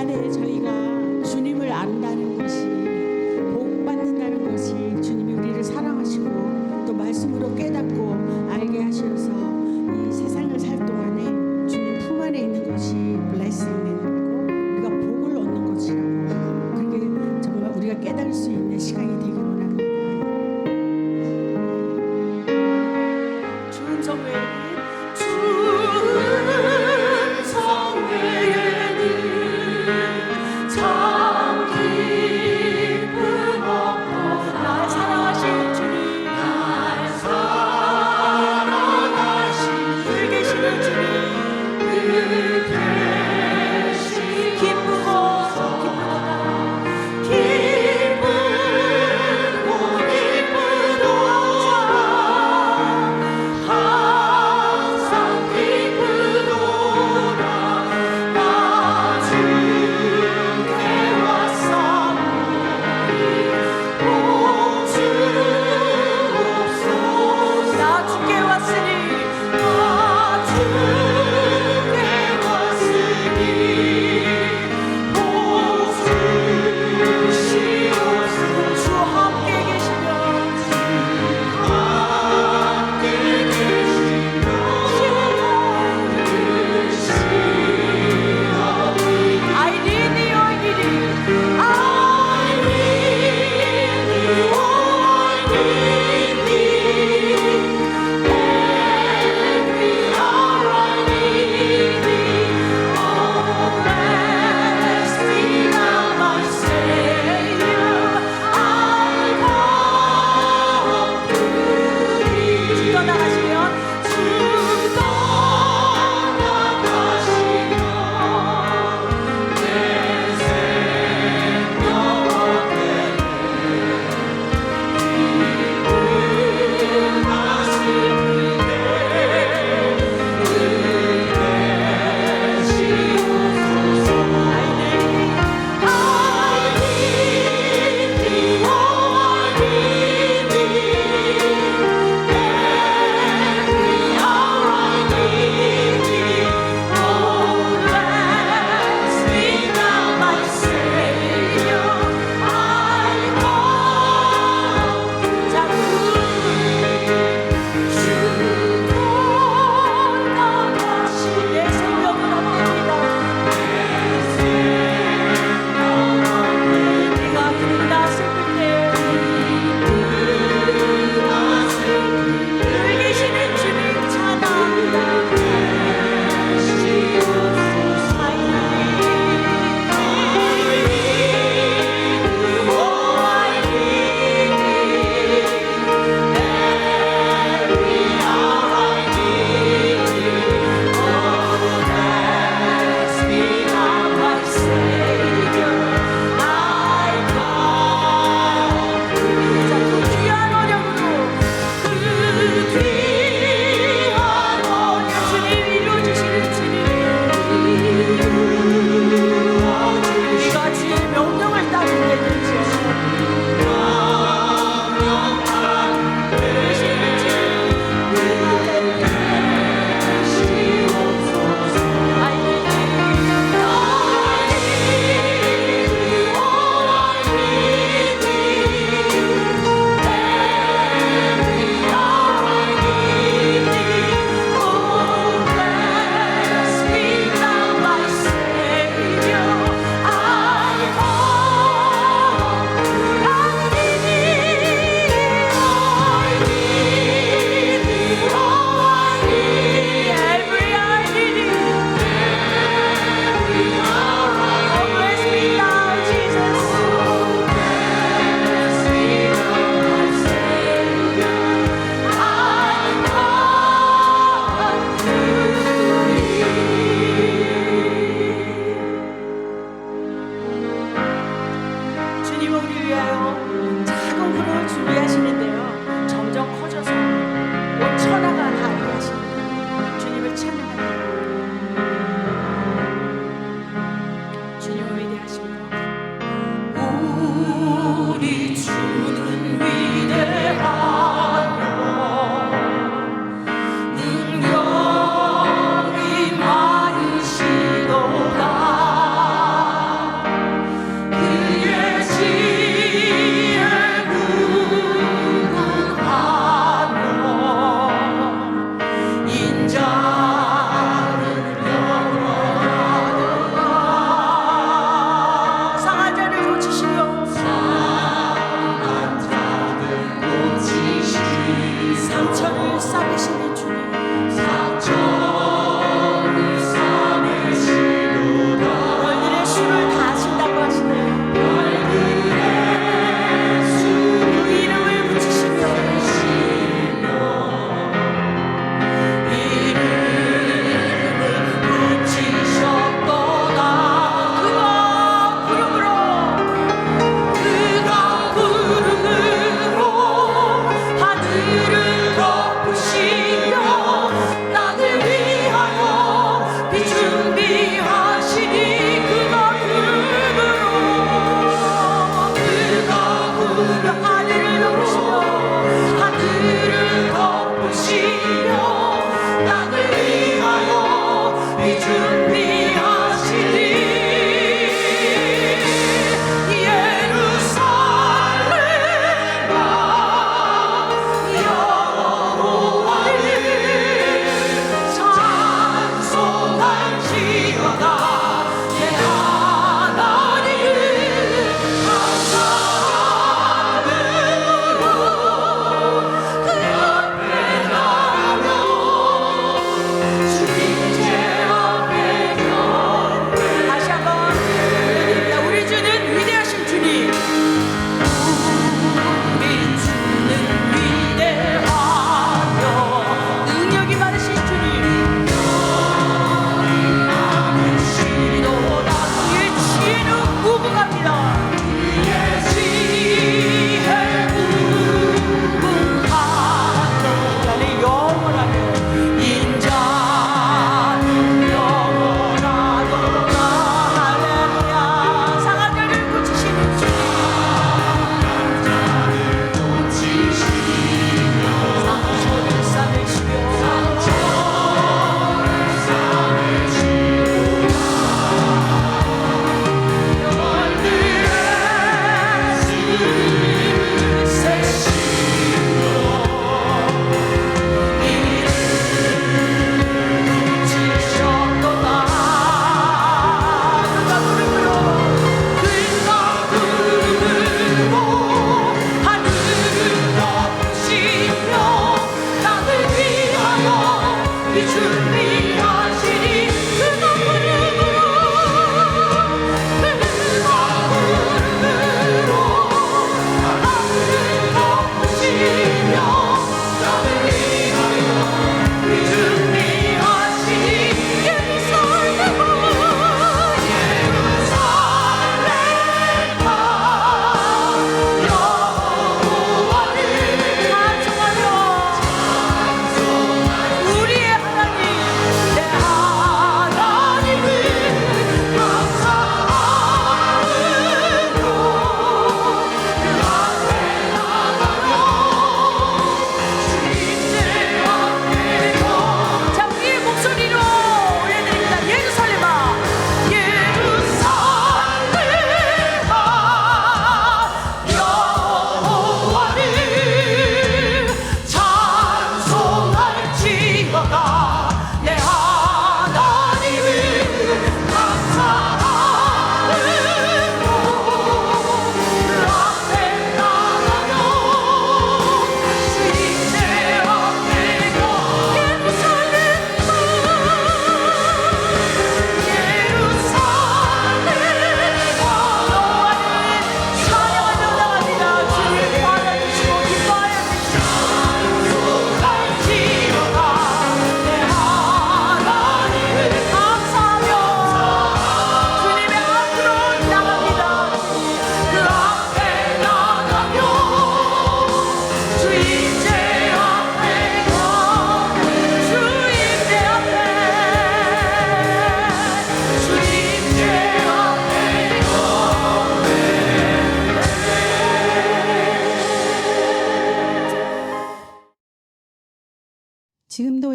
시간에 저희가 주님을 안다는 것이, 복 받는다는 것이, 주님이 우리를 사랑하시고 또 말씀으로 깨닫고 알게 하셔서 이 세상을 살 동안에 주님 품 안에 있는 것이 블레싱이고 우리가 복을 얻는 것이라고, 그렇게 정말 우리가 깨달을 수 있는 시간이 되기를 원합니다. 준성 외에는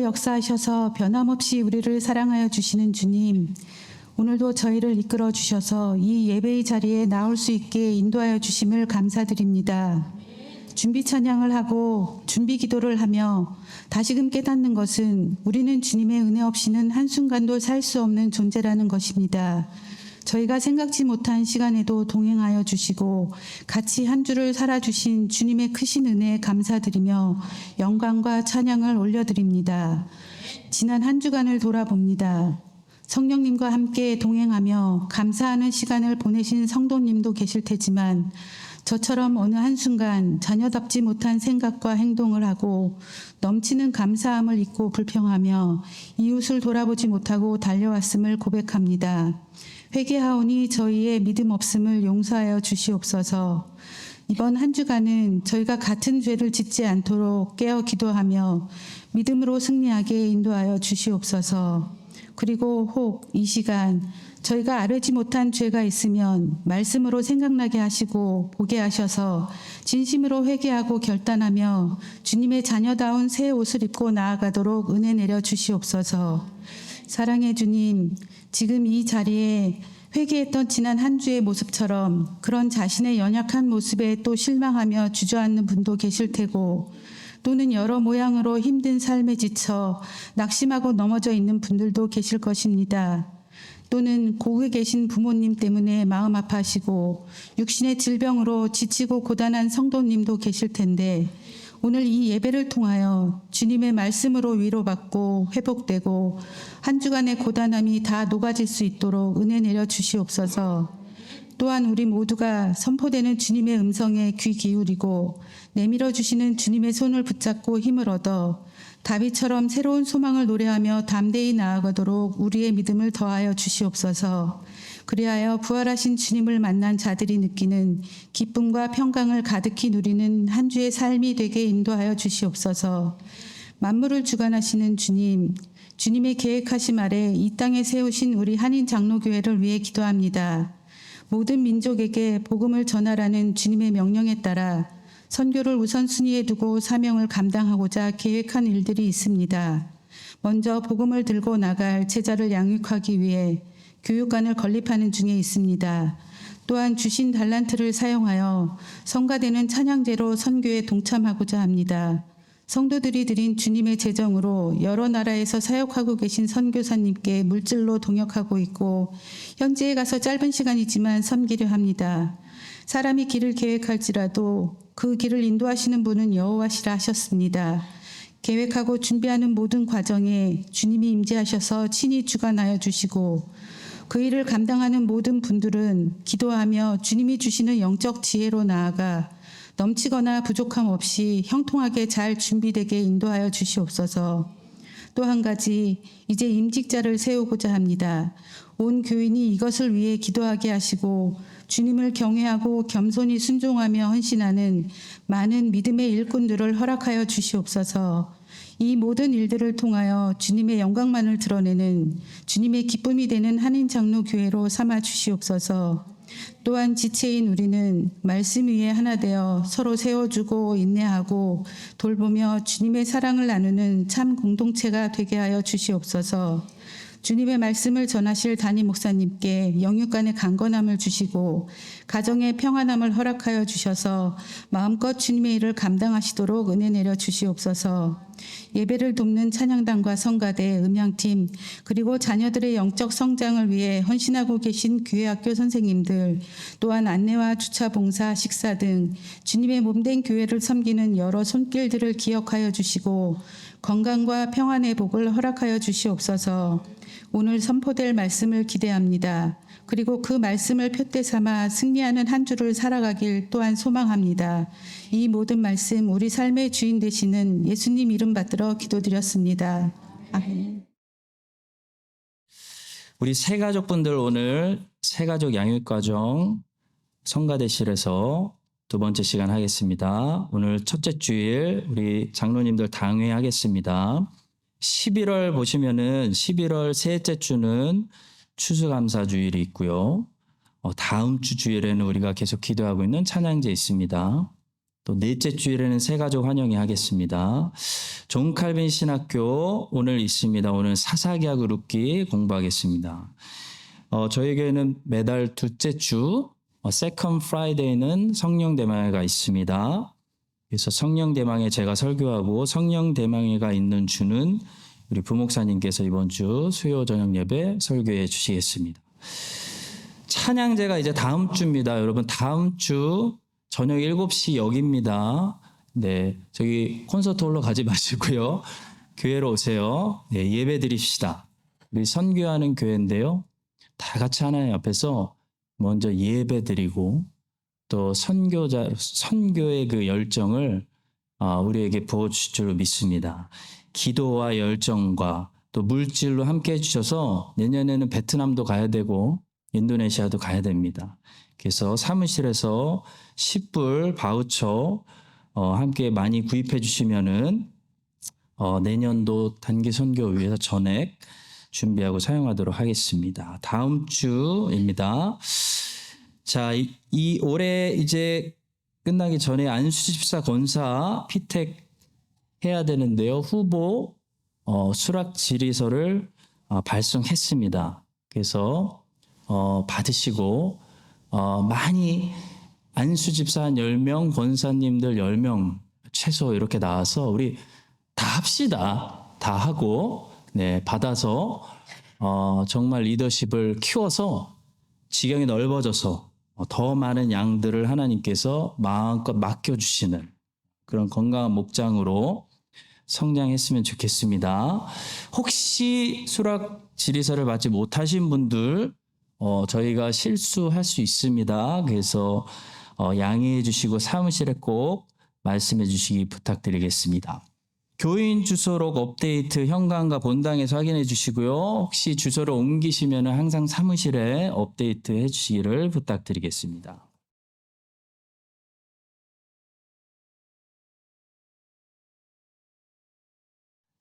역사하셔서 변함없이 우리를 사랑하여 주시는 주님, 오늘도 저희를 이끌어 주셔서 이 예배의 자리에 나올 수 있게 인도하여 주심을 감사드립니다. 준비 찬양을 하고 준비 기도를 하며 다시금 깨닫는 것은 우리는 주님의 은혜 없이는 한순간도 살 수 없는 존재라는 것입니다. 저희가 생각지 못한 시간에도 동행하여 주시고 같이 한 주를 살아주신 주님의 크신 은혜에 감사드리며 영광과 찬양을 올려드립니다. 지난 한 주간을 돌아봅니다. 성령님과 함께 동행하며 감사하는 시간을 보내신 성도님도 계실 테지만 저처럼 어느 한순간 자녀답지 못한 생각과 행동을 하고 넘치는 감사함을 잊고 불평하며 이웃을 돌아보지 못하고 달려왔음을 고백합니다. 회개하오니 저희의 믿음 없음을 용서하여 주시옵소서. 이번 한 주간은 저희가 같은 죄를 짓지 않도록 깨어 기도하며 믿음으로 승리하게 인도하여 주시옵소서. 그리고 혹 이 시간 저희가 아뢰지 못한 죄가 있으면 말씀으로 생각나게 하시고 보게 하셔서 진심으로 회개하고 결단하며 주님의 자녀다운 새 옷을 입고 나아가도록 은혜 내려 주시옵소서. 사랑의 주님, 지금 이 자리에 회개했던 지난 한 주의 모습처럼 그런 자신의 연약한 모습에 또 실망하며 주저앉는 분도 계실 테고 또는 여러 모양으로 힘든 삶에 지쳐 낙심하고 넘어져 있는 분들도 계실 것입니다. 또는 고국에 계신 부모님 때문에 마음 아파하시고 육신의 질병으로 지치고 고단한 성도님도 계실 텐데 오늘 이 예배를 통하여 주님의 말씀으로 위로받고 회복되고 한 주간의 고단함이 다 녹아질 수 있도록 은혜 내려 주시옵소서. 또한 우리 모두가 선포되는 주님의 음성에 귀 기울이고 내밀어 주시는 주님의 손을 붙잡고 힘을 얻어 다윗처럼 새로운 소망을 노래하며 담대히 나아가도록 우리의 믿음을 더하여 주시옵소서. 그리하여 부활하신 주님을 만난 자들이 느끼는 기쁨과 평강을 가득히 누리는 한 주의 삶이 되게 인도하여 주시옵소서. 만물을 주관하시는 주님, 주님의 계획하심 아래 이 땅에 세우신 우리 한인 장로교회를 위해 기도합니다. 모든 민족에게 복음을 전하라는 주님의 명령에 따라 선교를 우선순위에 두고 사명을 감당하고자 계획한 일들이 있습니다. 먼저 복음을 들고 나갈 제자를 양육하기 위해 교육관을 건립하는 중에 있습니다. 또한 주신 달란트를 사용하여 성가되는 찬양제로 선교에 동참하고자 합니다. 성도들이 드린 주님의 재정으로 여러 나라에서 사역하고 계신 선교사님께 물질로 동역하고 있고 현지에 가서 짧은 시간이지만 섬기려 합니다. 사람이 길을 계획할지라도 그 길을 인도하시는 분은 여호와시라 하셨습니다. 계획하고 준비하는 모든 과정에 주님이 임재하셔서 친히 주관하여 주시고 그 일을 감당하는 모든 분들은 기도하며 주님이 주시는 영적 지혜로 나아가 넘치거나 부족함 없이 형통하게 잘 준비되게 인도하여 주시옵소서. 또 한 가지, 이제 임직자를 세우고자 합니다. 온 교인이 이것을 위해 기도하게 하시고 주님을 경외하고 겸손히 순종하며 헌신하는 많은 믿음의 일꾼들을 허락하여 주시옵소서. 이 모든 일들을 통하여 주님의 영광만을 드러내는 주님의 기쁨이 되는 한인 장로교회로 삼아 주시옵소서. 또한 지체인 우리는 말씀 위에 하나 되어 서로 세워주고 인내하고 돌보며 주님의 사랑을 나누는 참 공동체가 되게 하여 주시옵소서. 주님의 말씀을 전하실 담임 목사님께 영육간의 강건함을 주시고 가정의 평안함을 허락하여 주셔서 마음껏 주님의 일을 감당하시도록 은혜 내려 주시옵소서. 예배를 돕는 찬양단과 성가대, 음향팀 그리고 자녀들의 영적 성장을 위해 헌신하고 계신 교회학교 선생님들 또한 안내와 주차 봉사, 식사 등 주님의 몸된 교회를 섬기는 여러 손길들을 기억하여 주시고 건강과 평안의 복을 허락하여 주시옵소서. 오늘 선포될 말씀을 기대합니다. 그리고 그 말씀을 표대 삼아 승리하는 한 주를 살아가길 또한 소망합니다. 이 모든 말씀 우리 삶의 주인 되시는 예수님 이름 받들어 기도드렸습니다. 아멘. 우리 새가족분들 오늘 새가족 양육과정 성가대실에서 두 번째 시간 하겠습니다. 오늘 첫째 주일 우리 장로님들 당회하겠습니다. 11월 보시면은 11월 셋째 주는 추수감사주일이 있고요. 다음 주 주일에는 우리가 계속 기도하고 있는 찬양제 있습니다. 또 넷째 주일에는 새가족 환영회 하겠습니다. 존 칼빈 신학교 오늘 있습니다. 오늘 사사기하 룹기 공부하겠습니다. 저희 교회는 매달 둘째 주 세컨 프라이데이는 성령 대망회가 있습니다. 그래서 성령 대망회 제가 설교하고 성령 대망회가 있는 주는 우리 부목사님께서 이번 주 수요 저녁 예배 설교해 주시겠습니다. 찬양제가 이제 다음 주입니다. 여러분 다음 주 저녁 7시 여기입니다. 네, 저기 콘서트홀로 가지 마시고요. 교회로 오세요. 네, 예배 드립시다. 우리 선교하는 교회인데요. 다 같이 하나님 앞에서 먼저 예배 드리고 또 선교의 그 열정을 우리에게 부어주실 줄 믿습니다. 기도와 열정과 또 물질로 함께 해주셔서 내년에는 베트남도 가야 되고 인도네시아도 가야 됩니다. 그래서 사무실에서 10불 바우처 함께 많이 구입해 주시면은 내년도 단기 선교 위해서 전액 준비하고 사용하도록 하겠습니다. 다음 주입니다. 자, 이 올해 이제 끝나기 전에 안수집사 권사 피택 해야 되는데요. 후보 수락 질의서를 발송했습니다. 그래서 받으시고 많이 안수집사 한 10명, 권사님들 10명 최소 이렇게 나와서 우리 다 합시다. 다 하고 네, 받아서 정말 리더십을 키워서 지경이 넓어져서 더 많은 양들을 하나님께서 마음껏 맡겨주시는 그런 건강한 목장으로 성장했으면 좋겠습니다. 혹시 수락 질의서를 받지 못하신 분들 저희가 실수할 수 있습니다. 그래서 양해해 주시고 사무실에 꼭 말씀해 주시기 부탁드리겠습니다. 교인 주소록 업데이트 현관과 본당에서 확인해 주시고요. 혹시 주소를 옮기시면 항상 사무실에 업데이트 해 주시기를 부탁드리겠습니다.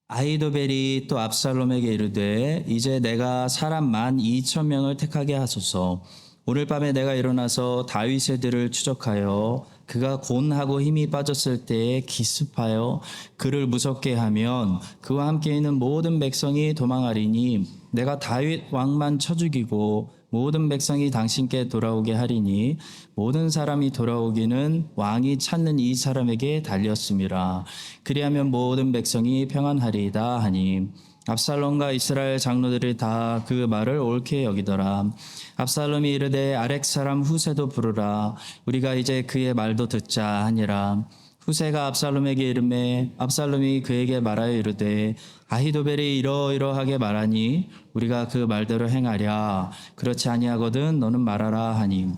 아히도벨이 또 압살롬에게 이르되 이제 내가 사람 12,000명을 택하게 하소서. 오늘 밤에 내가 일어나서 다윗의 들을 추적하여 그가 곤하고 힘이 빠졌을 때에 기습하여 그를 무섭게 하면 그와 함께 있는 모든 백성이 도망하리니 내가 다윗 왕만 쳐 죽이고 모든 백성이 당신께 돌아오게 하리니 모든 사람이 돌아오기는 왕이 찾는 이 사람에게 달렸음이라. 그리하면 모든 백성이 평안하리이다 하니 압살롬과 이스라엘 장로들이 다 그 말을 옳게 여기더라. 압살롬이 이르되 아렉 사람 후세도 부르라. 우리가 이제 그의 말도 듣자 하니라. 후세가 압살롬에게 이르매 압살롬이 그에게 말하여 이르되 아히도벨이 이러이러하게 말하니 우리가 그 말대로 행하랴. 그렇지 아니하거든 너는 말하라 하니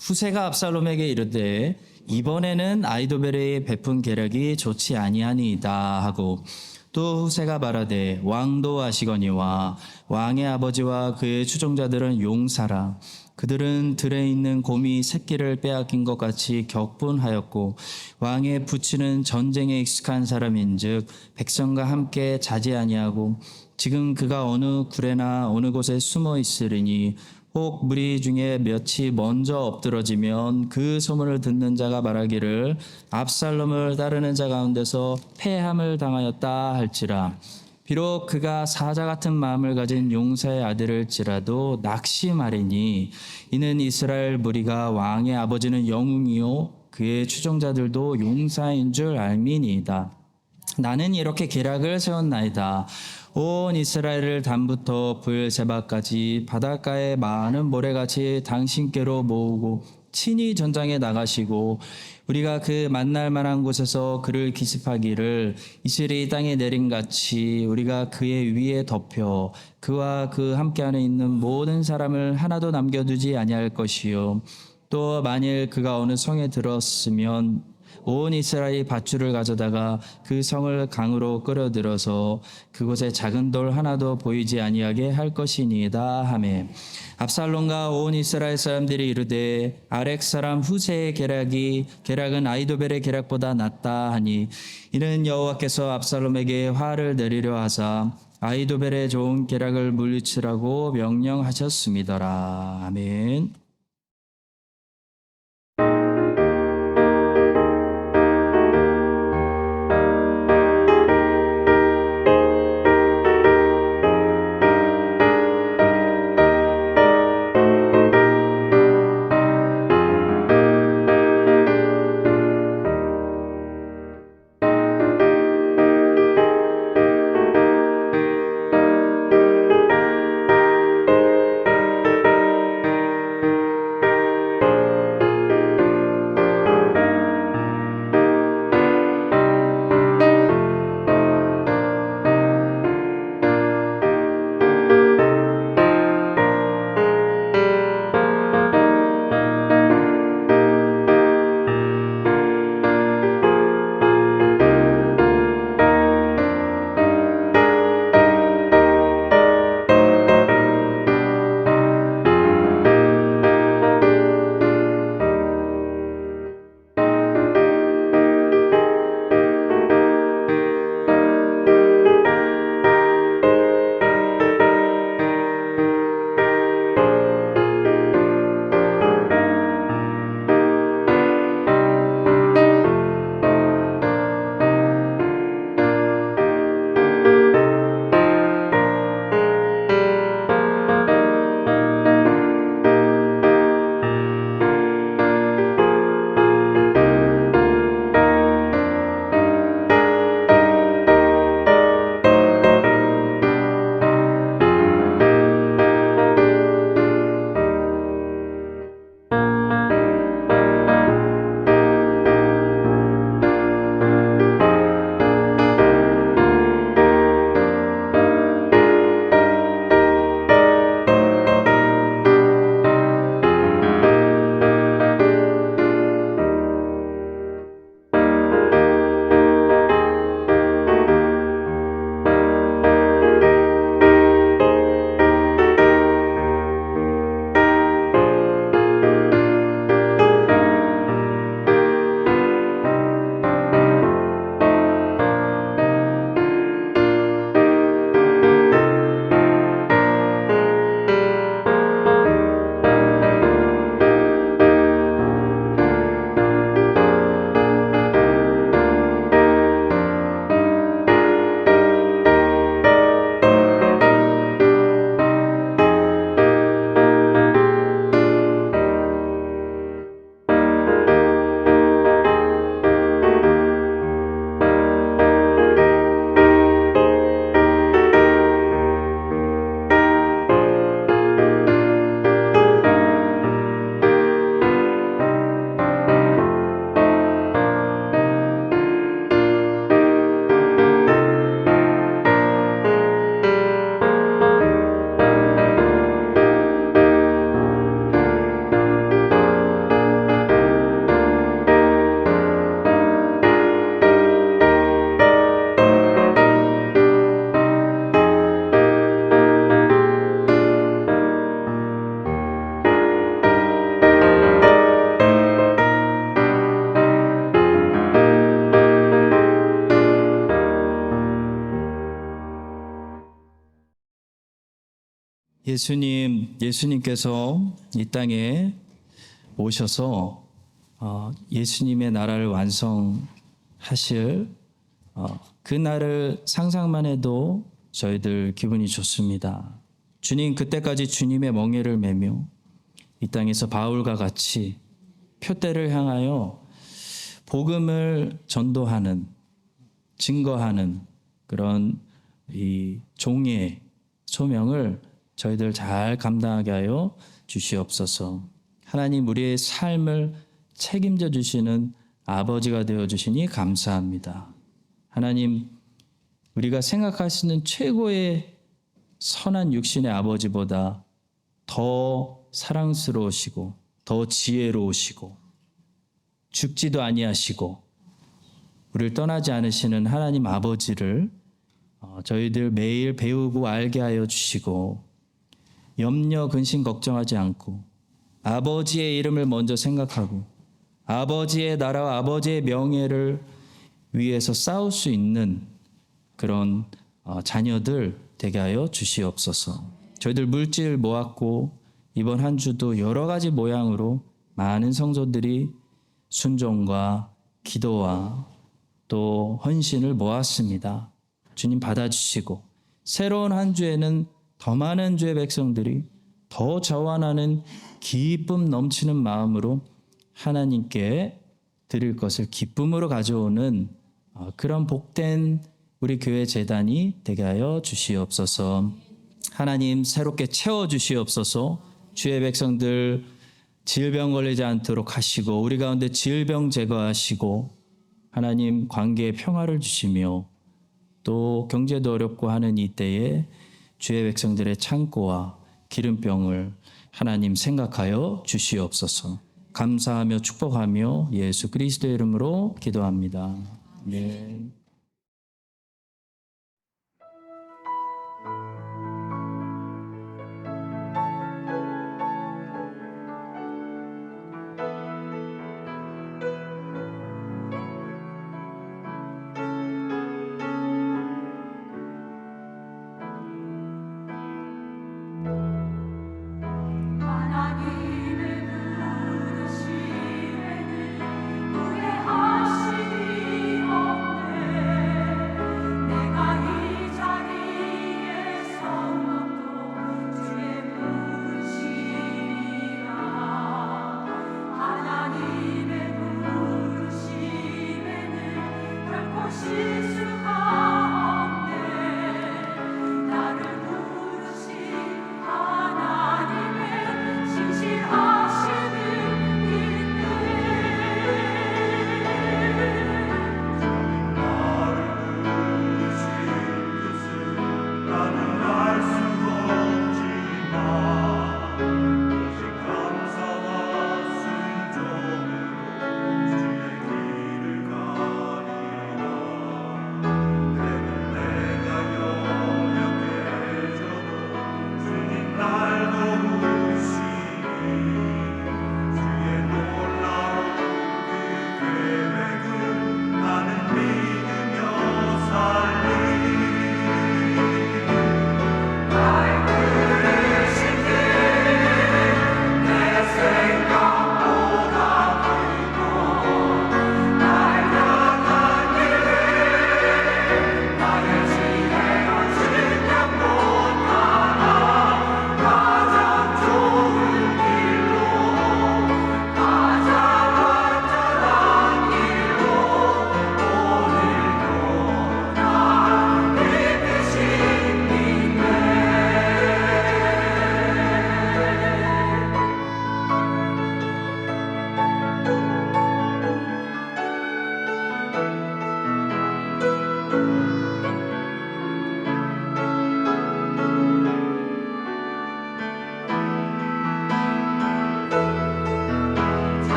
후세가 압살롬에게 이르되 이번에는 아히도벨의 베푼 계략이 좋지 아니하니이다 하고 또 후세가 말하되 왕도 아시거니와 왕의 아버지와 그의 추종자들은 용사라. 그들은 들에 있는 곰이 새끼를 빼앗긴 것 같이 격분하였고 왕의 부치는 전쟁에 익숙한 사람인즉 백성과 함께 자지 아니하고 지금 그가 어느 굴에나 어느 곳에 숨어 있으리니 혹 무리 중에 몇이 먼저 엎드러지면 그 소문을 듣는 자가 말하기를 압살롬을 따르는 자 가운데서 패함을 당하였다 할지라. 비록 그가 사자 같은 마음을 가진 용사의 아들일지라도 낙심하리니 이는 이스라엘 무리가 왕의 아버지는 영웅이요 그의 추종자들도 용사인 줄 알미니이다. 나는 이렇게 계략을 세웠나이다. 온 이스라엘을 단부터 브엘세바까지 바닷가의 많은 모래같이 당신께로 모으고 친히 전장에 나가시고 우리가 그 만날 만한 곳에서 그를 기습하기를 이슬이 땅에 내림같이 우리가 그의 위에 덮여 그와 그 함께 안에 있는 모든 사람을 하나도 남겨두지 아니할 것이요 또 만일 그가 어느 성에 들었으면 온 이스라엘이 밧줄을 가져다가 그 성을 강으로 끌어들여서 그곳에 작은 돌 하나도 보이지 아니하게 할 것이니이다 하매 압살롬과 온 이스라엘 사람들이 이르되 아렉 사람 후세의 계략은 아히도벨의 계략보다 낫다 하니 이는 여호와께서 압살롬에게 화를 내리려 하사 아히도벨의 좋은 계략을 물리치라고 명령하셨음이더라. 아멘. 예수님께서 이 땅에 오셔서 예수님의 나라를 완성하실 그 날을 상상만 해도 저희들 기분이 좋습니다. 주님 그때까지 주님의 멍에를 메며 이 땅에서 바울과 같이 표대를 향하여 복음을 전도하는, 증거하는 그런 이 종의 소명을 저희들 잘 감당하게 하여 주시옵소서. 하나님 우리의 삶을 책임져 주시는 아버지가 되어 주시니 감사합니다. 하나님 우리가 생각하시는 최고의 선한 육신의 아버지보다 더 사랑스러우시고 더 지혜로우시고 죽지도 아니하시고 우리를 떠나지 않으시는 하나님 아버지를 저희들 매일 배우고 알게 하여 주시고 염려 근심 걱정하지 않고 아버지의 이름을 먼저 생각하고 아버지의 나라와 아버지의 명예를 위해서 싸울 수 있는 그런 자녀들 되게 하여 주시옵소서. 저희들 물질 모았고 이번 한 주도 여러 가지 모양으로 많은 성도들이 순종과 기도와 또 헌신을 모았습니다. 주님 받아주시고 새로운 한 주에는 더 많은 주의 백성들이 더 자원하는 기쁨 넘치는 마음으로 하나님께 드릴 것을 기쁨으로 가져오는 그런 복된 우리 교회 재단이 되게 하여 주시옵소서. 하나님 새롭게 채워주시옵소서. 주의 백성들 질병 걸리지 않도록 하시고 우리 가운데 질병 제거하시고 하나님 관계에 평화를 주시며 또 경제도 어렵고 하는 이때에 주의 백성들의 창고와 기름병을 하나님 생각하여 주시옵소서. 감사하며 축복하며 예수 그리스도의 이름으로 기도합니다. 아멘. 하시니 없네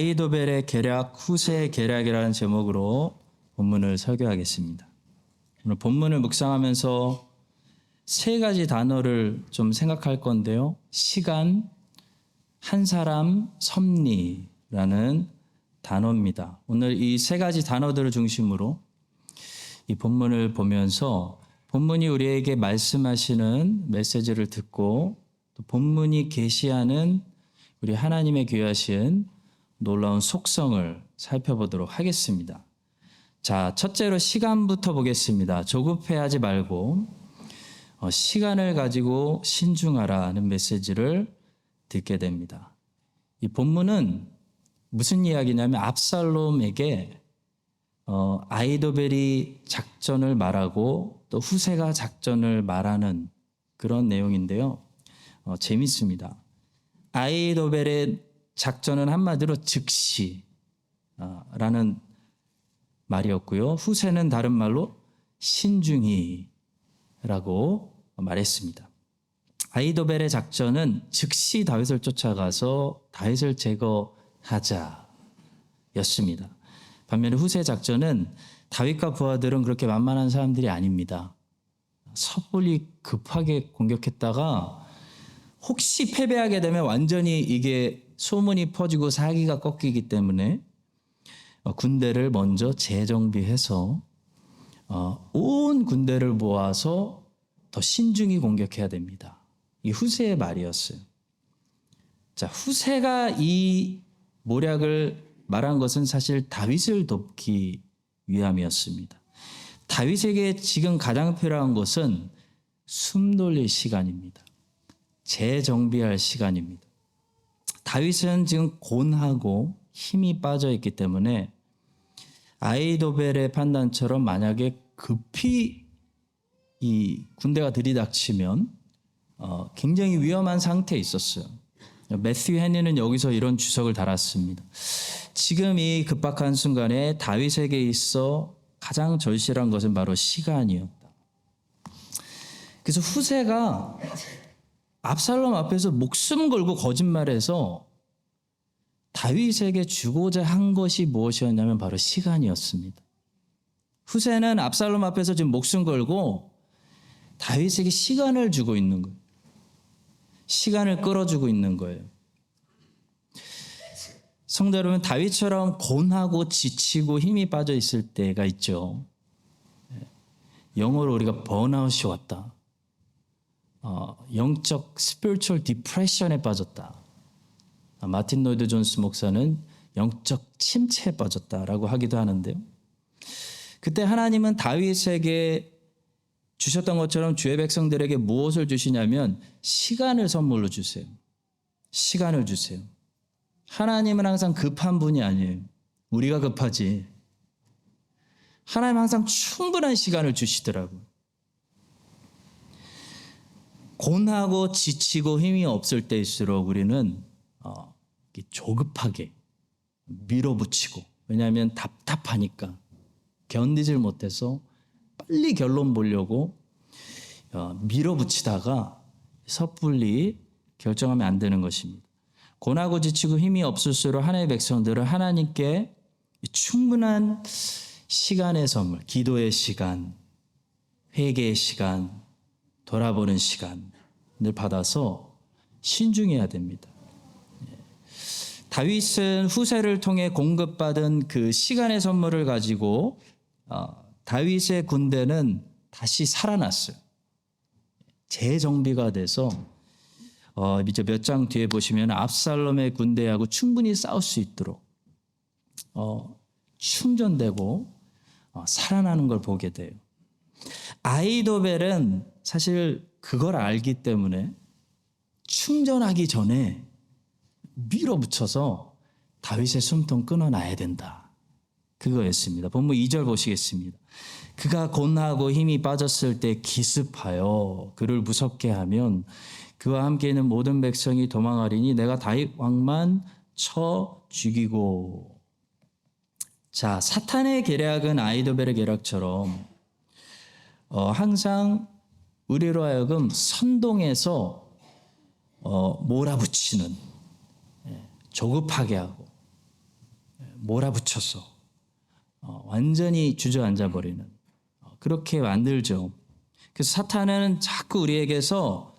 아이도벨의 계략, 후세의 계략이라는 제목으로 본문을 설교하겠습니다. 오늘 본문을 묵상하면서 세 가지 단어를 좀 생각할 건데요. 시간, 한 사람, 섭리라는 단어입니다. 오늘 이 세 가지 단어들을 중심으로 이 본문을 보면서 본문이 우리에게 말씀하시는 메시지를 듣고 또 본문이 계시하는 우리 하나님의 귀하신 놀라운 속성을 살펴보도록 하겠습니다. 자, 첫째로 시간부터 보겠습니다. 조급해하지 말고 시간을 가지고 신중하라는 메시지를 듣게 됩니다. 이 본문은 무슨 이야기냐면 압살롬에게 아이도벨이 작전을 말하고 또 후세가 작전을 말하는 그런 내용인데요. 재밌습니다. 아이도벨의 작전은 한마디로 즉시라는 말이었고요. 후세는 다른 말로 신중히라고 말했습니다. 아이도벨의 작전은 즉시 다윗을 쫓아가서 다윗을 제거하자였습니다. 반면에 후세 작전은 다윗과 부하들은 그렇게 만만한 사람들이 아닙니다. 섣불리 급하게 공격했다가 혹시 패배하게 되면 완전히 이게 소문이 퍼지고 사기가 꺾이기 때문에 군대를 먼저 재정비해서 온 군대를 모아서 더 신중히 공격해야 됩니다. 이 후세의 말이었어요. 자, 후세가 이 모략을 말한 것은 사실 다윗을 돕기 위함이었습니다. 다윗에게 지금 가장 필요한 것은 숨 돌릴 시간입니다. 재정비할 시간입니다. 다윗은 지금 곤하고 힘이 빠져 있기 때문에 아이도벨의 판단처럼 만약에 급히 이 군대가 들이닥치면 굉장히 위험한 상태에 있었어요. 매튜 헤니는 여기서 이런 주석을 달았습니다. 지금 이 급박한 순간에 다윗에게 있어 가장 절실한 것은 바로 시간이었다. 그래서 후세가 압살롬 앞에서 목숨 걸고 거짓말해서 다윗에게 주고자 한 것이 무엇이었냐면 바로 시간이었습니다. 후세는 압살롬 앞에서 지금 목숨 걸고 다윗에게 시간을 주고 있는 거예요. 시간을 끌어주고 있는 거예요. 성도 여러분, 다윗처럼 곤하고 지치고 힘이 빠져 있을 때가 있죠. 영어로 우리가 번아웃이 왔다. 영적 spiritual depression에 빠졌다. 마틴 로이드 존스 목사는 영적 침체에 빠졌다라고 하기도 하는데요. 그때 하나님은 다윗에게 주셨던 것처럼 주의 백성들에게 무엇을 주시냐면 시간을 선물로 주세요. 시간을 주세요. 하나님은 항상 급한 분이 아니에요. 우리가 급하지. 하나님은 항상 충분한 시간을 주시더라고요. 곤하고 지치고 힘이 없을 때일수록 우리는 조급하게 밀어붙이고, 왜냐하면 답답하니까 견디질 못해서 빨리 결론 보려고 밀어붙이다가 섣불리 결정하면 안 되는 것입니다. 곤하고 지치고 힘이 없을수록 하나님의 백성들은 하나님께 충분한 시간의 선물, 기도의 시간, 회개의 시간, 돌아보는 시간을 받아서 신중해야 됩니다. 다윗은 후세를 통해 공급받은 그 시간의 선물을 가지고 다윗의 군대는 다시 살아났어요. 재정비가 돼서 이제 몇 장 뒤에 보시면 압살롬의 군대하고 충분히 싸울 수 있도록 충전되고 살아나는 걸 보게 돼요. 아이도벨은 사실 그걸 알기 때문에 충전하기 전에 밀어붙여서 다윗의 숨통 끊어놔야 된다. 그거였습니다. 본문 2절 보시겠습니다. 그가 곤하고 힘이 빠졌을 때 기습하여 그를 무섭게 하면 그와 함께 있는 모든 백성이 도망하리니 내가 다윗 왕만 쳐 죽이고. 자, 사탄의 계략은 아이도벨의 계략처럼 항상 우리로 하여금 선동해서 몰아붙이는, 조급하게 하고 몰아붙여서 완전히 주저앉아 버리는 그렇게 만들죠. 그래서 사탄은 자꾸 우리에게서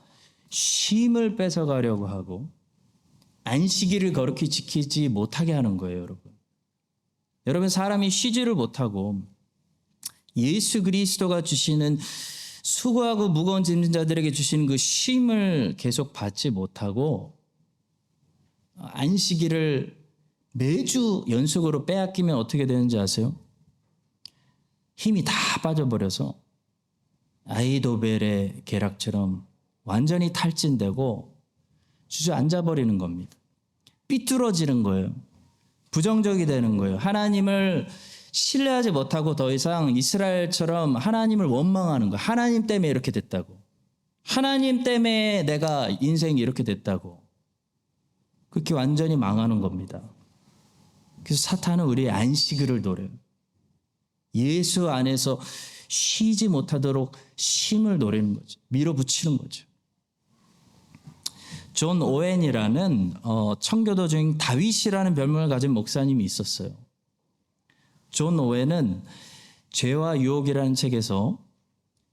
쉼을 뺏어가려고 하고 안식일을 거룩히 지키지 못하게 하는 거예요, 여러분. 여러분, 사람이 쉬지를 못하고 예수 그리스도가 주시는 수고하고 무거운 짐진 자들에게 주시는 그 쉼을 계속 받지 못하고 안식일을 매주 연속으로 빼앗기면 어떻게 되는지 아세요? 힘이 다 빠져버려서 아이도벨의 계략처럼 완전히 탈진되고 주저앉아버리는 겁니다. 삐뚤어지는 거예요. 부정적이 되는 거예요. 하나님을 신뢰하지 못하고 더 이상 이스라엘처럼 하나님을 원망하는 거예요. 하나님 때문에 이렇게 됐다고. 하나님 때문에 내가 인생이 이렇게 됐다고. 그렇게 완전히 망하는 겁니다. 그래서 사탄은 우리의 안식일을 노려요. 예수 안에서 쉬지 못하도록 쉼을 노리는 거죠. 밀어붙이는 거죠. 존 오웬이라는 청교도 중인 다윗이라는 별명을 가진 목사님이 있었어요. 존 오웬은 죄와 유혹이라는 책에서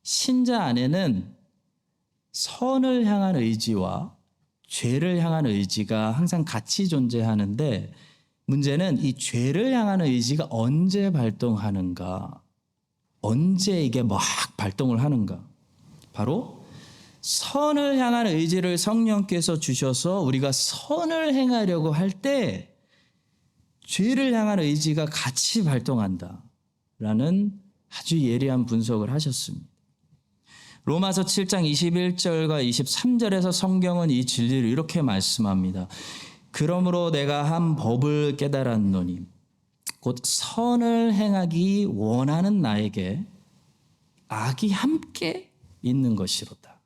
신자 안에는 선을 향한 의지와 죄를 향한 의지가 항상 같이 존재하는데 문제는 이 죄를 향한 의지가 언제 발동하는가, 언제 이게 막 발동을 하는가. 바로 선을 향한 의지를 성령께서 주셔서 우리가 선을 행하려고 할 때 죄를 향한 의지가 같이 발동한다라는 아주 예리한 분석을 하셨습니다. 로마서 7장 21절과 23절에서 성경은 이 진리를 이렇게 말씀합니다. 그러므로 내가 한 법을 깨달았노니 곧 선을 행하기 원하는 나에게 악이 함께 있는 것이로다.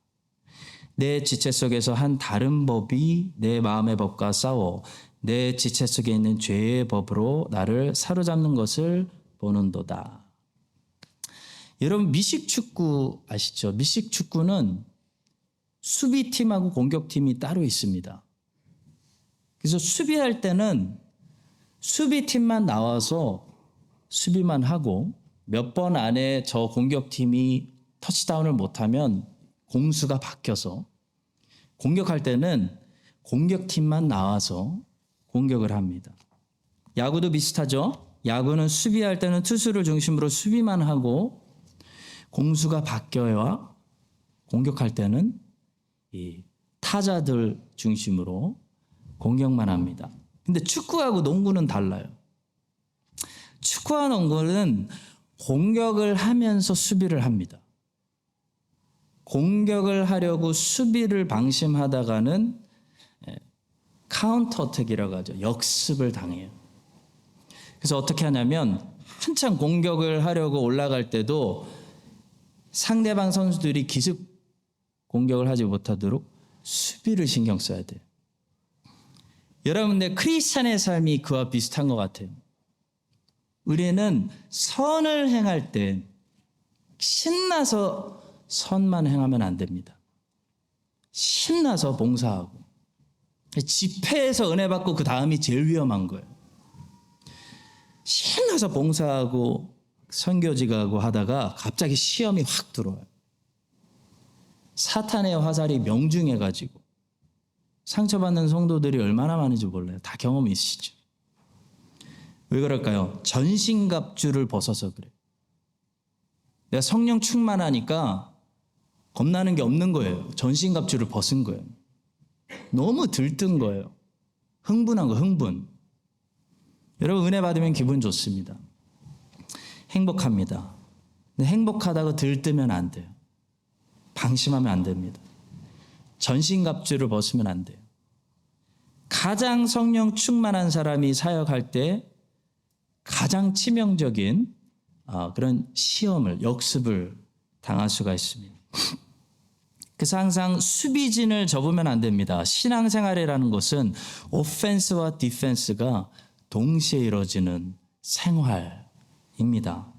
내 지체 속에서 한 다른 법이 내 마음의 법과 싸워 내 지체 속에 있는 죄의 법으로 나를 사로잡는 것을 보는도다. 여러분, 미식축구 아시죠? 미식축구는 수비팀하고 공격팀이 따로 있습니다. 그래서 수비할 때는 수비팀만 나와서 수비만 하고 몇 번 안에 저 공격팀이 터치다운을 못하면 공수가 바뀌어서 공격할 때는 공격팀만 나와서 공격을 합니다. 야구도 비슷하죠? 야구는 수비할 때는 투수를 중심으로 수비만 하고 공수가 바뀌어야 공격할 때는 이 타자들 중심으로 공격만 합니다. 근데 축구하고 농구는 달라요. 축구와 농구는 공격을 하면서 수비를 합니다. 공격을 하려고 수비를 방심하다가는 카운터 어택이라고 하죠. 역습을 당해요. 그래서 어떻게 하냐면 한참 공격을 하려고 올라갈 때도 상대방 선수들이 기습 공격을 하지 못하도록 수비를 신경 써야 돼요. 여러분들 크리스찬의 삶이 그와 비슷한 것 같아요. 우리는 선을 행할 때 신나서 선만 행하면 안 됩니다. 신나서 봉사하고 집회에서 은혜 받고 그 다음이 제일 위험한 거예요. 신나서 봉사하고 선교지가고 하다가 갑자기 시험이 확 들어와요. 사탄의 화살이 명중해가지고 상처받는 성도들이 얼마나 많은지 몰라요. 다 경험이 있으시죠. 왜 그럴까요? 전신갑주를 벗어서 그래요. 내가 성령 충만하니까 겁나는 게 없는 거예요. 전신갑주를 벗은 거예요. 너무 들뜬 거예요. 흥분한 거, 흥분. 여러분, 은혜 받으면 기분 좋습니다. 행복합니다. 근데 행복하다고 들뜨면 안 돼요. 방심하면 안 됩니다. 전신갑주를 벗으면 안 돼요. 가장 성령 충만한 사람이 사역할 때 가장 치명적인 그런 시험을, 역습을 당할 수가 있습니다. 그래서 항상 수비진을 접으면 안 됩니다. 신앙생활이라는 것은 오펜스와 디펜스가 동시에 이루어지는 생활입니다.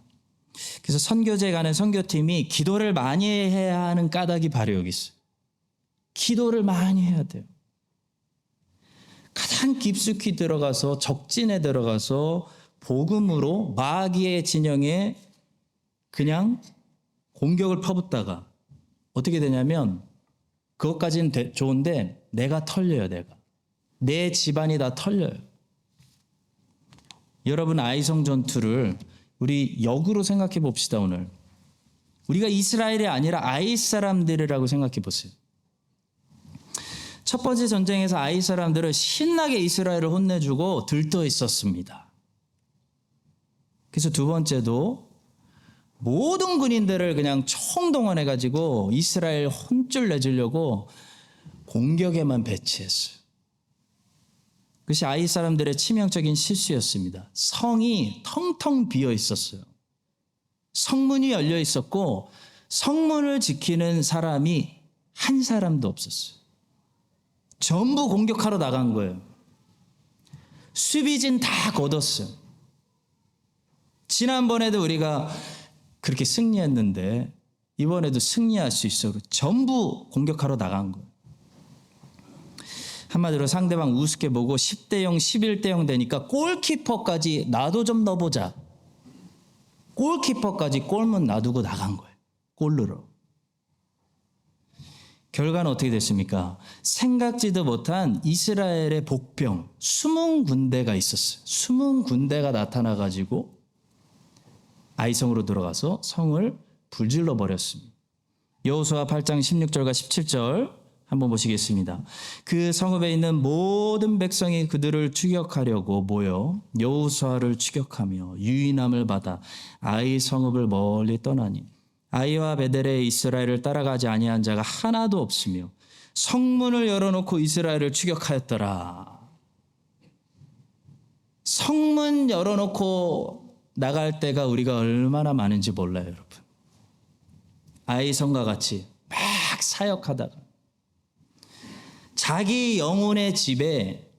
그래서 선교제에 가는 선교팀이 기도를 많이 해야 하는 까닭이 바로 여기 있어요. 기도를 많이 해야 돼요. 가장 깊숙이 들어가서 적진에 들어가서 복음으로 마귀의 진영에 그냥 공격을 퍼붓다가 어떻게 되냐면 그것까지는 좋은데 내가 털려요. 내 집안이 다 털려요. 여러분, 아이성 전투를 우리 역으로 생각해 봅시다. 오늘 우리가 이스라엘이 아니라 아이 사람들이라고 생각해 보세요. 첫 번째 전쟁에서 아이 사람들은 신나게 이스라엘을 혼내주고 들떠 있었습니다. 그래서 두 번째도 모든 군인들을 그냥 총동원해가지고 이스라엘 혼쭐 내주려고 공격에만 배치했어요. 그것이 아이 사람들의 치명적인 실수였습니다. 성이 텅텅 비어 있었어요. 성문이 열려 있었고 성문을 지키는 사람이 한 사람도 없었어요. 전부 공격하러 나간 거예요. 수비진 다 걷었어요. 지난번에도 우리가 그렇게 승리했는데 이번에도 승리할 수 있어. 전부 공격하러 나간 거예요. 한마디로 상대방 우습게 보고 10대 0, 11대 0 되니까 골키퍼까지 나도 좀 넣어보자. 골키퍼까지 골문 놔두고 나간 거예요. 골르러. 결과는 어떻게 됐습니까? 생각지도 못한 이스라엘의 복병, 숨은 군대가 있었어요. 숨은 군대가 나타나가지고 아이성으로 들어가서 성을 불질러 버렸습니다. 여호수아 8장 16절과 17절 한번 보시겠습니다. 그 성읍에 있는 모든 백성이 그들을 추격하려고 모여 여호수아를 추격하며 유인함을 받아 아이 성읍을 멀리 떠나니 아이와 베델에 이스라엘을 따라가지 아니한 자가 하나도 없으며 성문을 열어놓고 이스라엘을 추격하였더라. 성문 열어놓고 나갈 때가 우리가 얼마나 많은지 몰라요, 여러분. 아이성과 같이 막 사역하다가 자기 영혼의 집에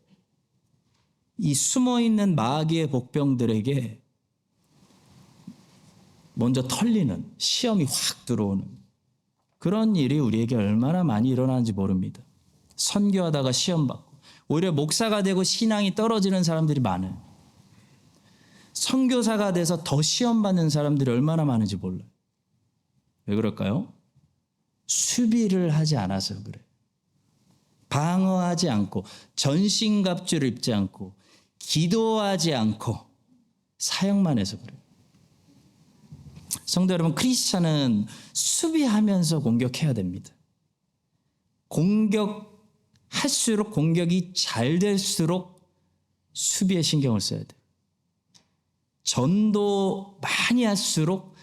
이 숨어있는 마귀의 복병들에게 먼저 털리는, 시험이 확 들어오는 그런 일이 우리에게 얼마나 많이 일어나는지 모릅니다. 선교하다가 시험받고 오히려 목사가 되고 신앙이 떨어지는 사람들이 많아요. 선교사가 돼서 더 시험받는 사람들이 얼마나 많은지 몰라요. 왜 그럴까요? 수비를 하지 않아서 그래요. 방어하지 않고 전신갑주를 입지 않고 기도하지 않고 사역만 해서 그래요. 성도 여러분, 크리스찬은 수비하면서 공격해야 됩니다. 공격할수록 공격이 잘 될수록 수비에 신경을 써야 돼요. 전도 많이 할수록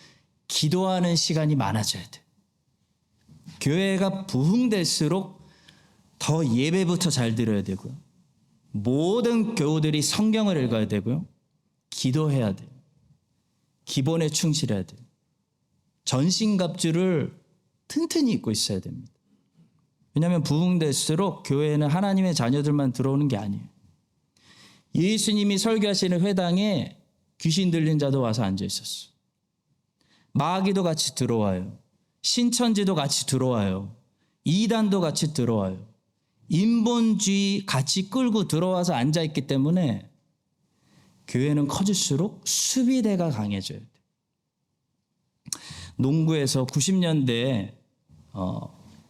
기도하는 시간이 많아져야 돼요. 교회가 부흥될수록 더 예배부터 잘 드려야 되고요. 모든 교우들이 성경을 읽어야 되고요. 기도해야 돼요. 기본에 충실해야 돼요. 전신갑주를 튼튼히 입고 있어야 됩니다. 왜냐하면 부흥될수록 교회에는 하나님의 자녀들만 들어오는 게 아니에요. 예수님이 설교하시는 회당에 귀신 들린 자도 와서 앉아 있었어요. 마귀도 같이 들어와요. 신천지도 같이 들어와요. 이단도 같이 들어와요. 인본주의 같이 끌고 들어와서 앉아있기 때문에 교회는 커질수록 수비대가 강해져야 돼요. 농구에서 90년대에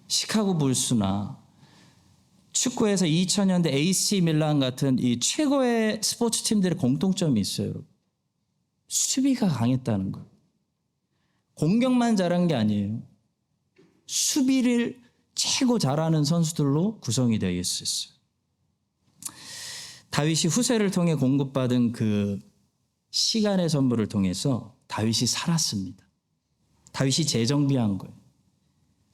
시카고 불스나 축구에서 2000년대 AC 밀란 같은 이 최고의 스포츠 팀들의 공통점이 있어요. 여러분. 수비가 강했다는 거예요. 공격만 잘한 게 아니에요. 수비를 최고 잘하는 선수들로 구성이 되어 있었어요. 다윗이 후세를 통해 공급받은 그 시간의 선물을 통해서 다윗이 살았습니다. 다윗이 재정비한 거예요.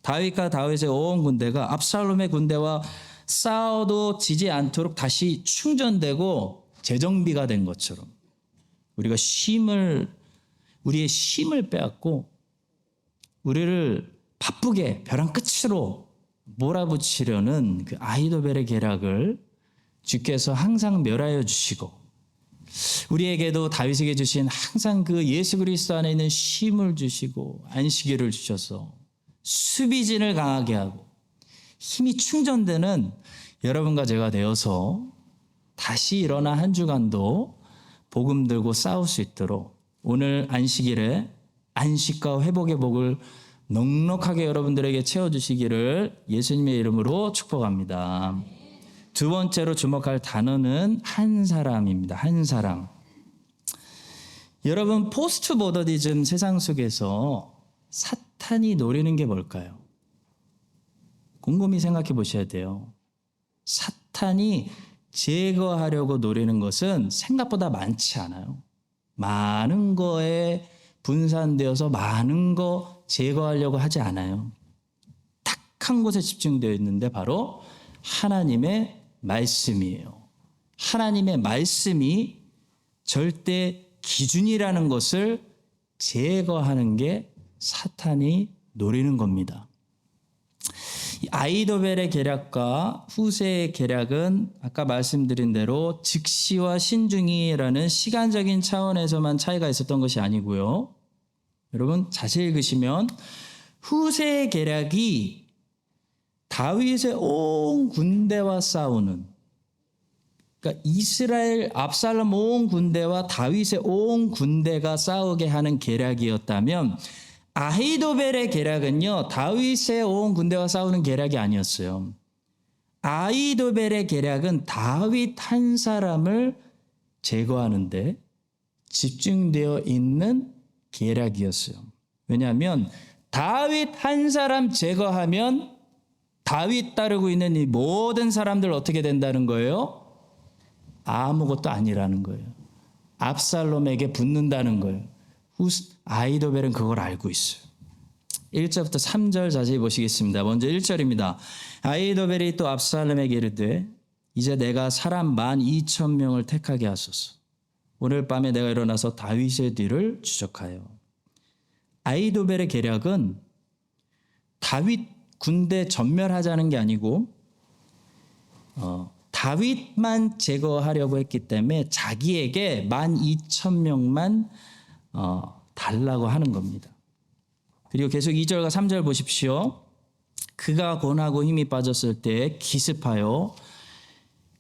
다윗과 다윗의 온 군대가 압살롬의 군대와 싸워도 지지 않도록 다시 충전되고 재정비가 된 것처럼 우리의 쉼을 빼앗고 우리를 바쁘게 벼랑 끝으로 몰아붙이려는 그 아히도벨의 계략을 주께서 항상 멸하여 주시고 우리에게도 다윗에게 주신 항상 그 예수 그리스도 안에 있는 쉼을 주시고 안식일을 주셔서 수비진을 강하게 하고 힘이 충전되는 여러분과 제가 되어서 다시 일어나 한 주간도 복음 들고 싸울 수 있도록 오늘 안식일에 안식과 회복의 복을 넉넉하게 여러분들에게 채워주시기를 예수님의 이름으로 축복합니다. 두 번째로 주목할 단어는 한 사람입니다. 한 사람. 여러분, 포스트 모더니즘 세상 속에서 사탄이 노리는 게 뭘까요? 곰곰이 생각해 보셔야 돼요. 사탄이 제거하려고 노리는 것은 생각보다 많지 않아요. 많은 거에 분산되어서 많은 거 제거하려고 하지 않아요. 딱 한 곳에 집중되어 있는데 바로 하나님의 말씀이에요. 하나님의 말씀이 절대 기준이라는 것을 제거하는 게 사탄이 노리는 겁니다. 아이도벨의 계략과 후세의 계략은 아까 말씀드린 대로 즉시와 신중이라는 시간적인 차원에서만 차이가 있었던 것이 아니고요. 여러분 자세히 읽으시면 후세의 계략이 다윗의 온 군대와 싸우는, 그러니까 이스라엘 압살롬 온 군대와 다윗의 온 군대가 싸우게 하는 계략이었다면 아히도벨의 계략은요, 다윗의 온 군대와 싸우는 계략이 아니었어요. 아히도벨의 계략은 다윗 한 사람을 제거하는데 집중되어 있는 계략이었어요. 왜냐하면 다윗 한 사람 제거하면 다윗 따르고 있는 이 모든 사람들 어떻게 된다는 거예요? 아무것도 아니라는 거예요. 압살롬에게 붙는다는 거예요. 아히도벨은 그걸 알고 있어요. 1절부터 3절 자세히 보시겠습니다. 먼저 1절입니다. 아히도벨이 또 압살롬에게 이르되 이제 내가 사람 12,000명을 택하게 하소서. 오늘 밤에 내가 일어나서 다윗의 뒤를 추적하여. 아히도벨의 계략은 다윗 군대 전멸하자는 게 아니고 다윗만 제거하려고 했기 때문에 자기에게 12,000명만 달라고 하는 겁니다. 그리고 계속 2절과 3절 보십시오. 그가 권하고 힘이 빠졌을 때 기습하여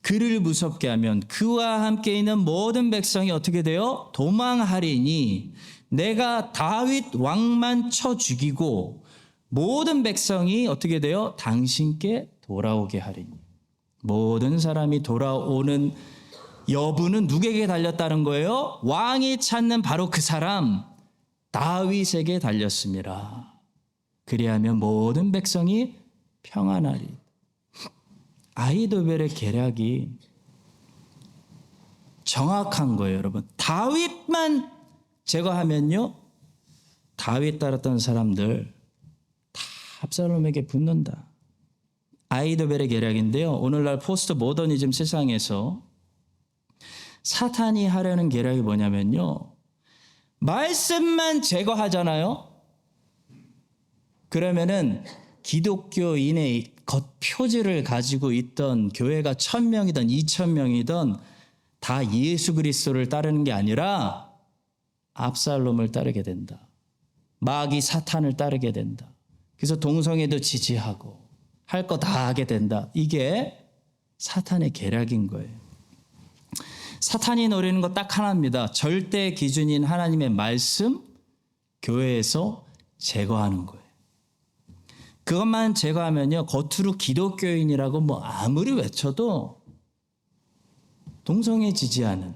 그를 무섭게 하면 그와 함께 있는 모든 백성이 어떻게 돼요? 도망하리니 내가 다윗 왕만 쳐 죽이고 모든 백성이 어떻게 돼요? 당신께 돌아오게 하리니. 모든 사람이 돌아오는 여부는 누구에게 달렸다는 거예요? 왕이 찾는 바로 그 사람 다윗에게 달렸습니다. 그리하면 모든 백성이 평안하리. 아히도벨의 계략이 정확한 거예요, 여러분. 다윗만 제거하면요, 다윗 따랐던 사람들 다 압살롬에게 붙는다. 아히도벨의 계략인데요, 오늘날 포스트 모더니즘 세상에서 사탄이 하려는 계략이 뭐냐면요, 말씀만 제거하잖아요. 그러면은 기독교인의 겉표지를 가지고 있던 교회가 1,000명이든 2,000명이든 다 예수 그리스도를 따르는 게 아니라 압살롬을 따르게 된다. 마귀 사탄을 따르게 된다. 그래서 동성애도 지지하고 할 거 다 하게 된다. 이게 사탄의 계략인 거예요. 사탄이 노리는 거 딱 하나입니다. 절대 기준인 하나님의 말씀, 교회에서 제거하는 거예요. 그것만 제거하면요, 겉으로 기독교인이라고 뭐 아무리 외쳐도 동성애 지지하는,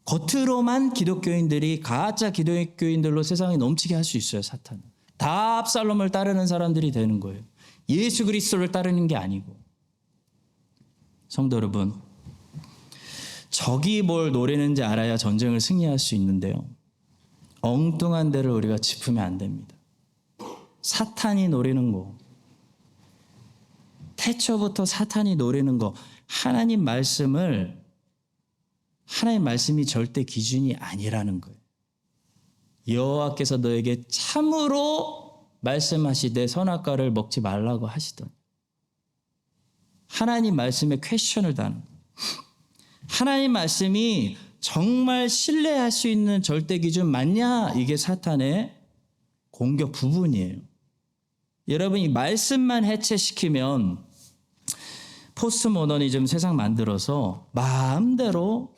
겉으로만 기독교인들이 가짜 기독교인들로 세상에 넘치게 할 수 있어요. 사탄은 다 압살롬을 따르는 사람들이 되는 거예요. 예수 그리스도를 따르는 게 아니고. 성도 여러분, 적이 뭘 노리는지 알아야 전쟁을 승리할 수 있는데요, 엉뚱한 데를 우리가 짚으면 안 됩니다. 사탄이 노리는 거, 태초부터 사탄이 노리는 거, 하나님 말씀이 절대 기준이 아니라는 거예요. 여호와께서 너에게 참으로 말씀하시되 선악과를 먹지 말라고 하시더니, 하나님 말씀에 퀘스천을 다는 거예요. 하나님 말씀이 정말 신뢰할 수 있는 절대 기준 맞냐? 이게 사탄의 공격 부분이에요. 여러분, 이 말씀만 해체시키면 포스트 모더니즘 세상 만들어서 마음대로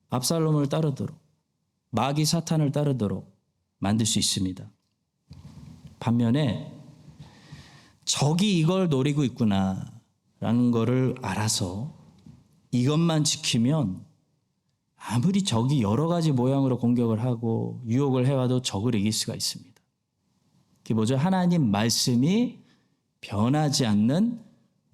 압살롬을 따르도록, 마귀 사탄을 따르도록 만들 수 있습니다. 반면에 적이 이걸 노리고 있구나라는 거를 알아서 이것만 지키면 아무리 적이 여러 가지 모양으로 공격을 하고 유혹을 해와도 적을 이길 수가 있습니다. 그게 뭐죠? 하나님 말씀이 변하지 않는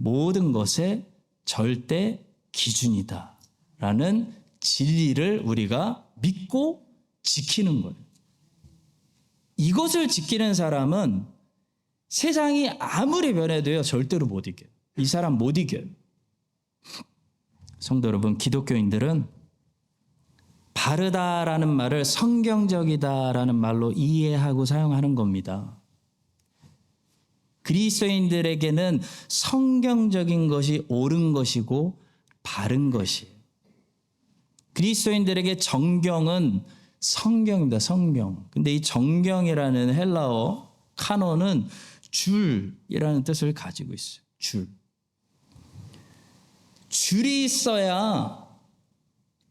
모든 것의 절대 기준이다라는 진리를 우리가 믿고 지키는 거예요. 이것을 지키는 사람은 세상이 아무리 변해도요 절대로 못 이겨요. 이 사람 못 이겨요. 성도 여러분, 기독교인들은 바르다라는 말을 성경적이다라는 말로 이해하고 사용하는 겁니다. 그리스도인들에게는 성경적인 것이 옳은 것이고 바른 것이에요. 그리스도인들에게 정경은 성경입니다. 성경. 근데 이 정경이라는 헬라어 카논은 줄이라는 뜻을 가지고 있어요. 줄. 줄이 있어야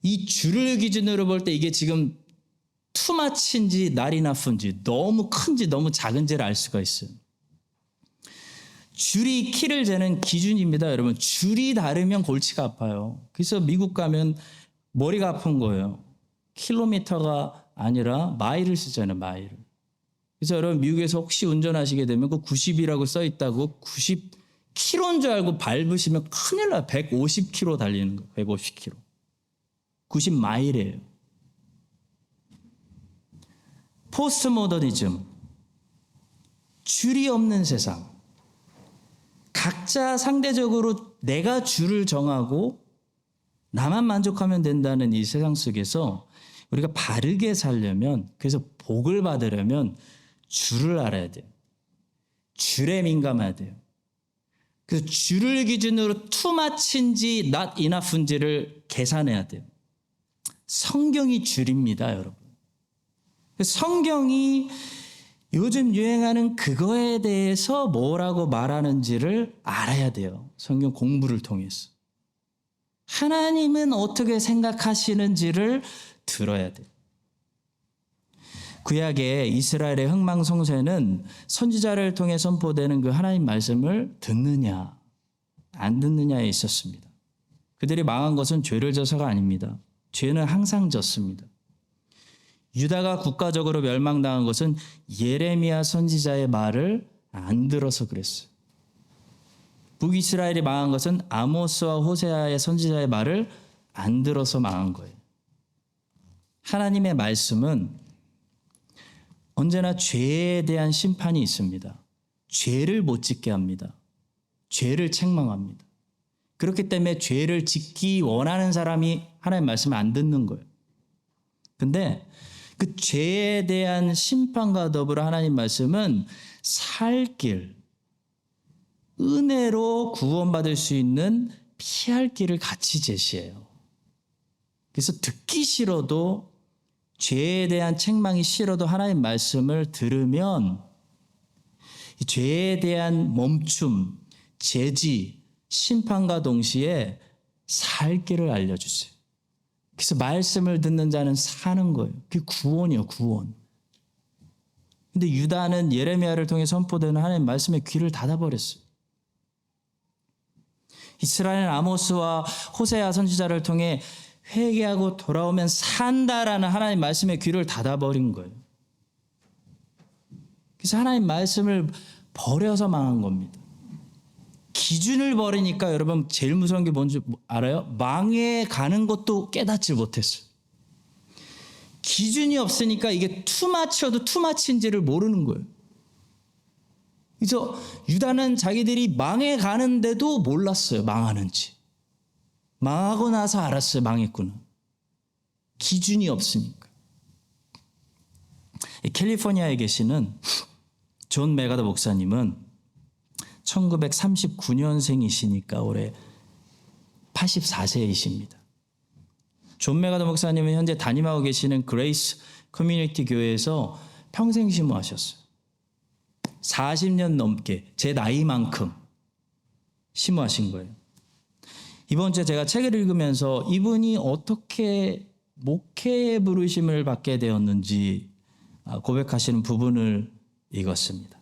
이 줄을 기준으로 볼 때 이게 지금 투마치인지 날이 나쁜지 너무 큰지 너무 작은지를 알 수가 있어요. 줄이 키를 재는 기준입니다. 여러분, 줄이 다르면 골치가 아파요. 그래서 미국 가면 머리가 아픈 거예요. 킬로미터가 아니라 마일을 쓰잖아요. 마일을. 그래서 여러분, 미국에서 혹시 운전하시게 되면 그 90이라고 써 있다고 90km인 줄 알고 밟으시면 큰일 나요. 150km 달리는 거예요. 150km. 90마일이에요. 포스트 모더니즘. 줄이 없는 세상. 각자 상대적으로 내가 줄을 정하고 나만 만족하면 된다는 이 세상 속에서 우리가 바르게 살려면, 그래서 복을 받으려면 줄을 알아야 돼요. 줄에 민감해야 돼요. 그래서 줄을 기준으로 투마치인지 not enough인지를 계산해야 돼요. 성경이 줄입니다, 여러분. 성경이 요즘 유행하는 그거에 대해서 뭐라고 말하는지를 알아야 돼요. 성경 공부를 통해서. 하나님은 어떻게 생각하시는지를 들어야 돼요. 구약의 이스라엘의 흥망성쇠는 선지자를 통해 선포되는 그 하나님 말씀을 듣느냐 안 듣느냐에 있었습니다. 그들이 망한 것은 죄를 져서가 아닙니다. 죄는 항상 졌습니다. 유다가 국가적으로 멸망당한 것은 예레미야 선지자의 말을 안 들어서 그랬어요. 북이스라엘이 망한 것은 아모스와 호세아의 선지자의 말을 안 들어서 망한 거예요. 하나님의 말씀은 언제나 죄에 대한 심판이 있습니다. 죄를 못 짓게 합니다. 죄를 책망합니다. 그렇기 때문에 죄를 짓기 원하는 사람이 하나님 말씀을 안 듣는 거예요. 근데 그 죄에 대한 심판과 더불어 하나님 말씀은 살 길, 은혜로 구원받을 수 있는 피할 길을 같이 제시해요. 그래서 듣기 싫어도, 죄에 대한 책망이 싫어도 하나님 말씀을 들으면 이 죄에 대한 멈춤, 제지, 심판과 동시에 살 길을 알려주세요. 그래서 말씀을 듣는 자는 사는 거예요. 그게 구원이에요, 구원. 근데 유다는 예레미야를 통해 선포되는 하나님 말씀에 귀를 닫아버렸어요. 이스라엘은 아모스와 호세아 선지자를 통해 회개하고 돌아오면 산다라는 하나님 말씀에 귀를 닫아버린 거예요. 그래서 하나님 말씀을 버려서 망한 겁니다. 기준을 버리니까 여러분 제일 무서운 게 뭔지 알아요? 망해 가는 것도 깨닫지 못했어요. 기준이 없으니까 이게 투마치여도 투마치인지를 모르는 거예요. 그래서 유다는 자기들이 망해 가는데도 몰랐어요. 망하는지. 망하고 나서 알았어요. 망했구나. 기준이 없으니까. 캘리포니아에 계시는 존 메가더 목사님은 1939년생이시니까 올해 84세이십니다. 존 메가더 목사님은 현재 담임하고 계시는 그레이스 커뮤니티 교회에서 평생 심호하셨어요. 40년 넘게 제 나이만큼 심호하신 거예요. 이번 주에 제가 책을 읽으면서 이분이 어떻게 목회의 부르심을 받게 되었는지 고백하시는 부분을 읽었습니다.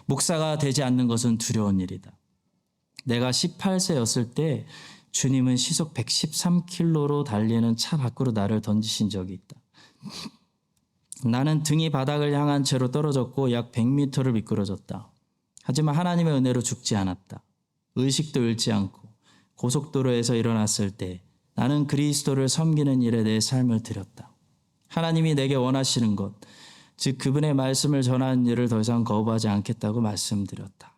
목사가 되지 않는 것은 두려운 일이다. 내가 18세였을 때 주님은 시속 113km로 달리는 차 밖으로 나를 던지신 적이 있다. 나는 등이 바닥을 향한 채로 떨어졌고 약 100m를 미끄러졌다. 하지만 하나님의 은혜로 죽지 않았다. 의식도 잃지 않고 고속도로에서 일어났을 때 나는 그리스도를 섬기는 일에 내 삶을 드렸다. 하나님이 내게 원하시는 것, 즉 그분의 말씀을 전하는 일을 더 이상 거부하지 않겠다고 말씀드렸다.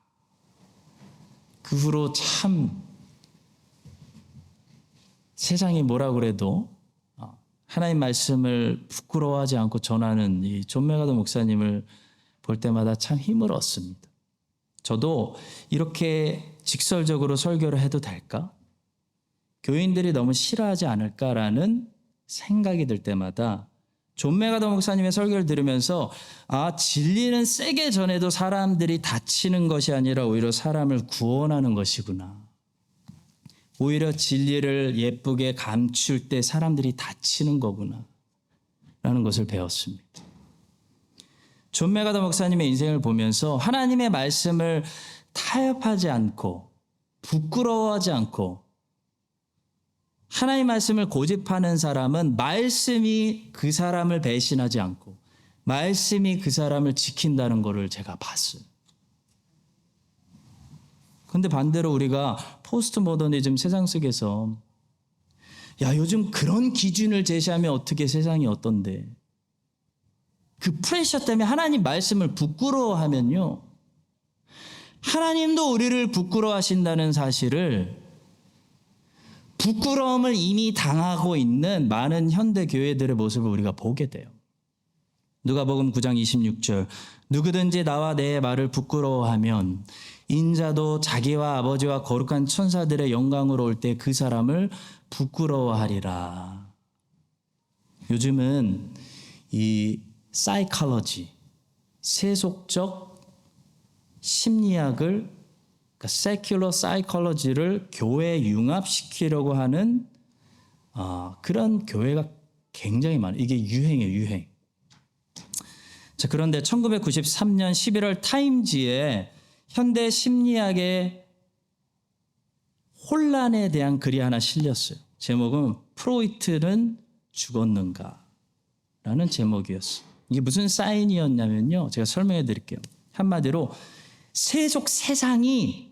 그 후로 참 세상이 뭐라 그래도 하나님 말씀을 부끄러워하지 않고 전하는 이 존 메가더 목사님을 볼 때마다 참 힘을 얻습니다. 저도 이렇게 직설적으로 설교를 해도 될까? 교인들이 너무 싫어하지 않을까라는 생각이 들 때마다 존 메가더 목사님의 설교를 들으면서 진리는 세게 전해도 사람들이 다치는 것이 아니라 오히려 사람을 구원하는 것이구나. 오히려 진리를 예쁘게 감출 때 사람들이 다치는 거구나 라는 것을 배웠습니다. 존 메가더 목사님의 인생을 보면서 하나님의 말씀을 타협하지 않고 부끄러워하지 않고 하나님의 말씀을 고집하는 사람은 말씀이 그 사람을 배신하지 않고 말씀이 그 사람을 지킨다는 것을 제가 봤어요. 그런데 반대로 우리가 포스트 모더니즘 세상 속에서 요즘 그런 기준을 제시하면 어떻게 세상이 어떤데 그 프레셔 때문에 하나님 말씀을 부끄러워하면요 하나님도 우리를 부끄러워하신다는 사실을 부끄러움을 이미 당하고 있는 많은 현대 교회들의 모습을 우리가 보게 돼요. 누가복음 9장 26절 누구든지 나와 내 말을 부끄러워하면 인자도 자기와 아버지와 거룩한 천사들의 영광으로 올 때 그 사람을 부끄러워하리라. 요즘은 이 사이콜로지, 세속적 심리학을 그러니까 세큘러 사이콜로지를 교회에 융합시키려고 하는 그런 교회가 굉장히 많아요. 이게 유행이에요, 유행. 자, 그런데 1993년 11월 타임지에 현대 심리학의 혼란에 대한 글이 하나 실렸어요. 제목은 프로이트는 죽었는가? 라는 제목이었어요. 이게 무슨 사인이었냐면요. 제가 설명해 드릴게요. 한마디로 세속 세상이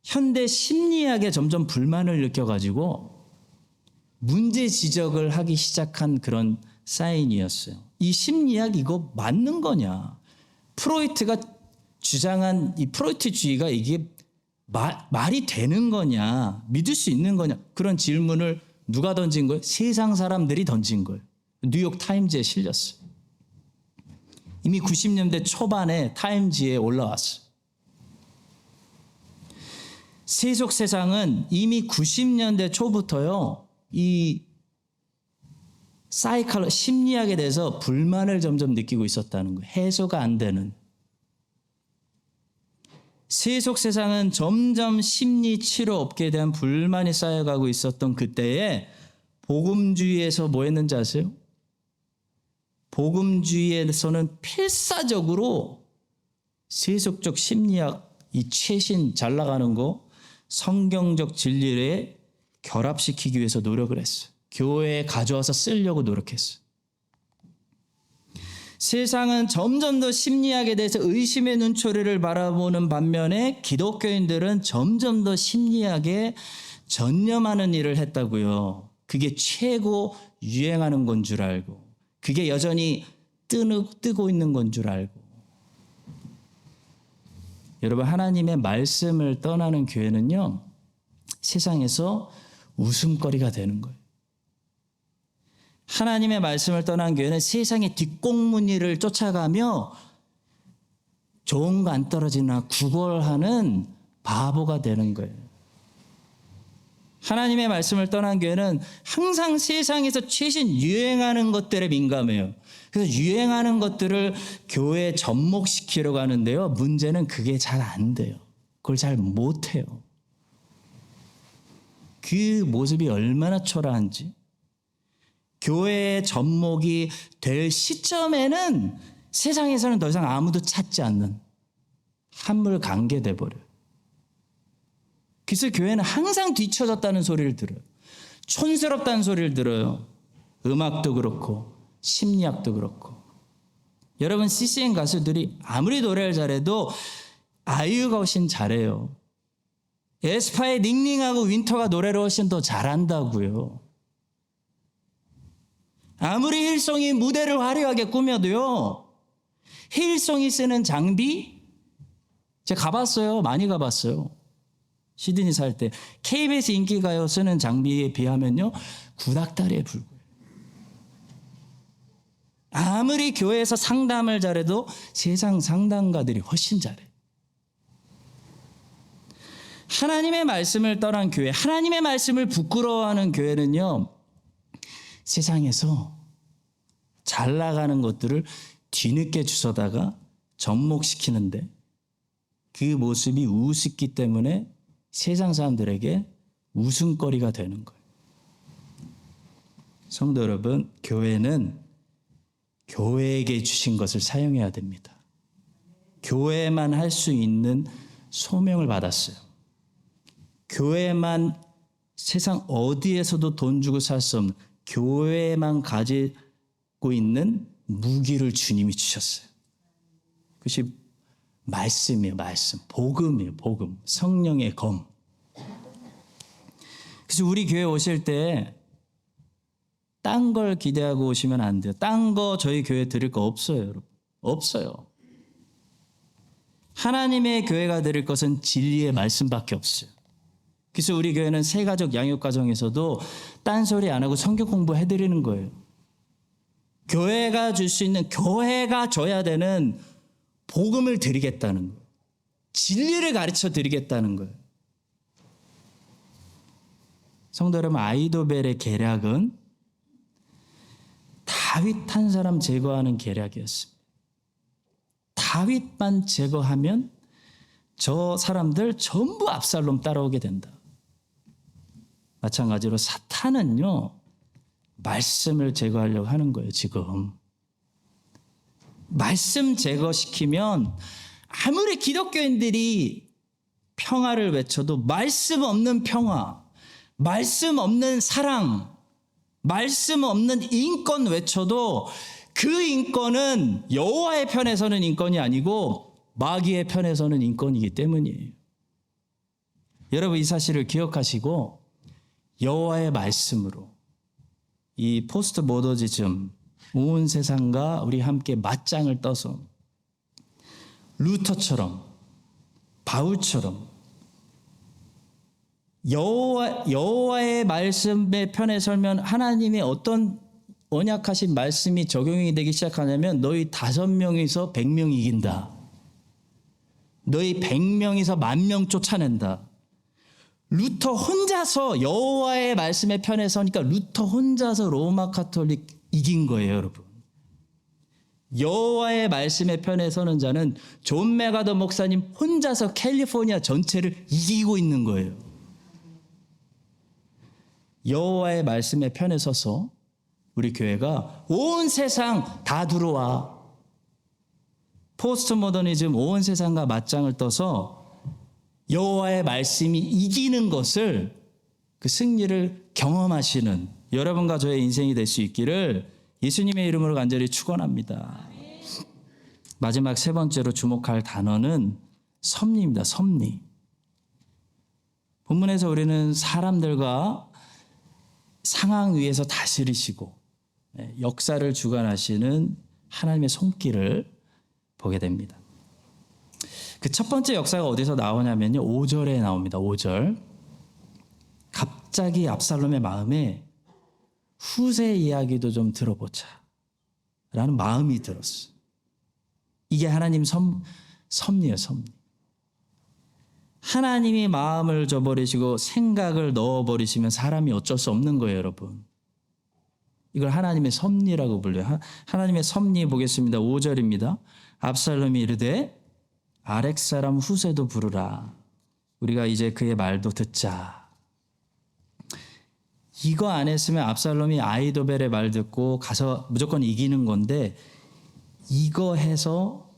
현대 심리학에 점점 불만을 느껴가지고 문제 지적을 하기 시작한 그런 사인이었어요. 이 심리학 이거 맞는 거냐? 프로이트가 주장한 이 프로이트주의가 이게 말이 되는 거냐? 믿을 수 있는 거냐? 그런 질문을 누가 던진 거예요? 세상 사람들이 던진 거예요. 뉴욕 타임즈에 실렸어요. 이미 90년대 초반에 타임지에 올라왔어요. 세속 세상은 이미 90년대 초부터요. 이 심리학에 대해서 불만을 점점 느끼고 있었다는 거예요. 해소가 안 되는. 세속 세상은 점점 심리 치료 업계에 대한 불만이 쌓여가고 있었던 그때에 복음주의에서 뭐 했는지 아세요? 복음주의에서는 필사적으로 세속적 심리학, 이 최신 잘 나가는 거 성경적 진리에 결합시키기 위해서 노력을 했어요. 교회에 가져와서 쓰려고 노력했어요. 세상은 점점 더 심리학에 대해서 의심의 눈초리를 바라보는 반면에 기독교인들은 점점 더 심리학에 전념하는 일을 했다고요. 그게 최고 유행하는 건 줄 알고 그게 여전히 뜨고 있는 건 줄 알고. 여러분, 하나님의 말씀을 떠나는 교회는요, 세상에서 웃음거리가 되는 거예요. 하나님의 말씀을 떠난 교회는 세상의 뒷공무니를 쫓아가며 좋은 거 안 떨어지나 구걸하는 바보가 되는 거예요. 하나님의 말씀을 떠난 교회는 항상 세상에서 최신 유행하는 것들에 민감해요. 그래서 유행하는 것들을 교회에 접목시키려고 하는데요. 문제는 그게 잘 안 돼요. 그걸 잘 못해요. 그 모습이 얼마나 초라한지. 교회의 접목이 될 시점에는 세상에서는 더 이상 아무도 찾지 않는 한물 관계돼 버려요. 그래서 교회는 항상 뒤처졌다는 소리를 들어요. 촌스럽다는 소리를 들어요. 음악도 그렇고 심리학도 그렇고. 여러분, CCM 가수들이 아무리 노래를 잘해도 아이유가 훨씬 잘해요. 에스파의 닝닝하고 윈터가 노래를 훨씬 더 잘한다고요. 아무리 힐송이 무대를 화려하게 꾸며도요, 힐송이 쓰는 장비, 제가 가봤어요. 많이 가봤어요. 시드니 살 때. KBS 인기가요 쓰는 장비에 비하면요, 구닥다리에 불고요. 아무리 교회에서 상담을 잘해도 세상 상담가들이 훨씬 잘해. 하나님의 말씀을 떠난 교회, 하나님의 말씀을 부끄러워하는 교회는요, 세상에서 잘 나가는 것들을 뒤늦게 주워다가 접목시키는데 그 모습이 우습기 때문에 세상 사람들에게 웃음거리가 되는 거예요. 성도 여러분, 교회는 교회에게 주신 것을 사용해야 됩니다. 교회만 할 수 있는 소명을 받았어요. 교회만, 세상 어디에서도 돈 주고 살 수 없는, 교회만 가지고 있는 무기를 주님이 주셨어요. 그것이 말씀이에요. 말씀. 복음이에요. 복음. 성령의 검. 그래서 우리 교회 오실 때 딴 걸 기대하고 오시면 안 돼요. 딴 거 저희 교회 드릴 거 없어요, 여러분. 없어요. 하나님의 교회가 드릴 것은 진리의 말씀밖에 없어요. 그래서 우리 교회는 새가족 양육과정에서도 딴소리 안 하고 성경 공부해드리는 거예요. 교회가 줄 수 있는, 교회가 줘야 되는 복음을 드리겠다는 거예요. 진리를 가르쳐 드리겠다는 거예요. 성도 여러분, 아이도벨의 계략은 다윗 한 사람 제거하는 계략이었습니다. 다윗만 제거하면 저 사람들 전부 압살롬 따라오게 된다. 마찬가지로 사탄은요, 말씀을 제거하려고 하는 거예요, 지금. 말씀 제거시키면 아무리 기독교인들이 평화를 외쳐도 말씀 없는 평화, 말씀 없는 사랑, 말씀 없는 인권 외쳐도 그 인권은 여호와의 편에서는 인권이 아니고 마귀의 편에서는 인권이기 때문이에요. 여러분, 이 사실을 기억하시고 여호와의 말씀으로 이 포스트 모더니즘, 온 세상과 우리 함께 맞짱을 떠서 루터처럼, 바울처럼 여호와의 말씀의 편에 설면 하나님의 어떤 언약하신 말씀이 적용이 되기 시작하냐면 너희 5명이서 100명 이긴다. 너희 100명이서 10,000명 쫓아낸다. 루터 혼자서 여호와의 말씀의 편에 서니까 루터 혼자서 로마 카톨릭 이긴 거예요, 여러분. 여호와의 말씀의 편에 서는 자는 존 메가더 목사님 혼자서 캘리포니아 전체를 이기고 있는 거예요. 여호와의 말씀의 편에 서서 우리 교회가 온 세상 다 들어와. 포스트 모더니즘 온 세상과 맞짱을 떠서 여호와의 말씀이 이기는 것을, 그 승리를 경험하시는 여러분과 저의 인생이 될 수 있기를 예수님의 이름으로 간절히 축원합니다. 마지막 세 번째로 주목할 단어는 섭리입니다. 섭리. 본문에서 우리는 사람들과 상황 위에서 다스리시고 역사를 주관하시는 하나님의 손길을 보게 됩니다. 그 첫 번째 역사가 어디서 나오냐면요, 5절에 나옵니다. 5절. 갑자기 압살롬의 마음에 후세 이야기도 좀 들어보자 라는 마음이 들었어요. 이게 하나님 섭리예요, 섭리. 하나님이 마음을 줘버리시고 생각을 넣어버리시면 사람이 어쩔 수 없는 거예요, 여러분. 이걸 하나님의 섭리라고 불려요. 하나님의 섭리 보겠습니다. 5절입니다. 압살롬이 이르되 아렉 사람 후세도 부르라. 우리가 이제 그의 말도 듣자. 이거 안 했으면 압살롬이 아히도벨의 말 듣고 가서 무조건 이기는 건데 이거 해서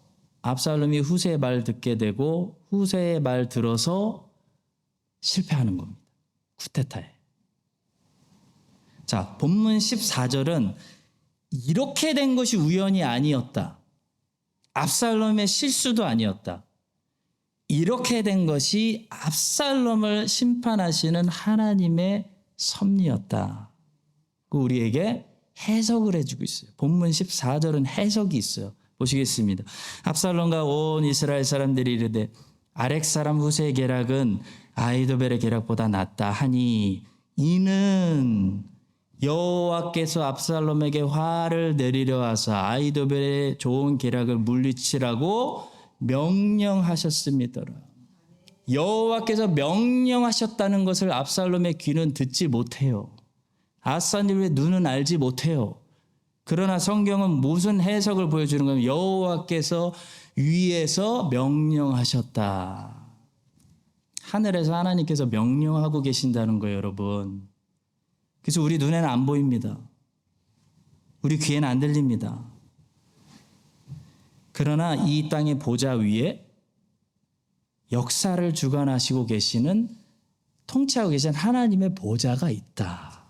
압살롬이 후세의 말 듣게 되고 후세의 말 들어서 실패하는 겁니다. 쿠데타에. 자, 본문 14절은 이렇게 된 것이 우연이 아니었다. 압살롬의 실수도 아니었다. 이렇게 된 것이 압살롬을 심판하시는 하나님의 섭리였다. 우리에게 해석을 해주고 있어요. 본문 14절은 해석이 있어요. 보시겠습니다. 압살롬과 온 이스라엘 사람들이 이르되 아렉 사람 후세의 계략은 아히도벨의 계략보다 낫다 하니 이는 여호와께서 압살롬에게 화를 내리려 하사 아히도벨의 좋은 계략을 물리치라고 명령하셨습니다. 여호와께서 명령하셨다는 것을 압살롬의 귀는 듣지 못해요. 압살롬의 눈은 알지 못해요. 그러나 성경은 무슨 해석을 보여주는 거냐면 여호와께서 위에서 명령하셨다. 하늘에서 하나님께서 명령하고 계신다는 거예요, 여러분. 그래서 우리 눈에는 안 보입니다. 우리 귀에는 안 들립니다. 그러나 이 땅의 보좌 위에 역사를 주관하시고 계시는, 통치하고 계신 하나님의 보좌가 있다.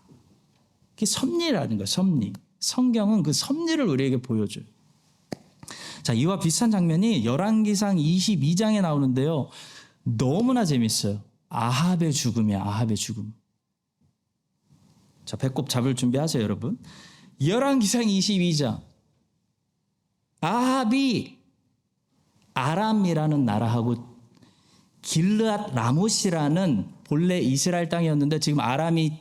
그게 섭리라는 거예요, 섭리. 성경은 그 섭리를 우리에게 보여줘요. 자, 이와 비슷한 장면이 열왕기상 22장에 나오는데요. 너무나 재밌어요. 아합의 죽음이야, 아합의 죽음. 자, 배꼽 잡을 준비하세요, 여러분. 열왕기상 22장. 아합이 아람이라는 나라하고 길르앗 라못이라는 본래 이스라엘 땅이었는데 지금 아람이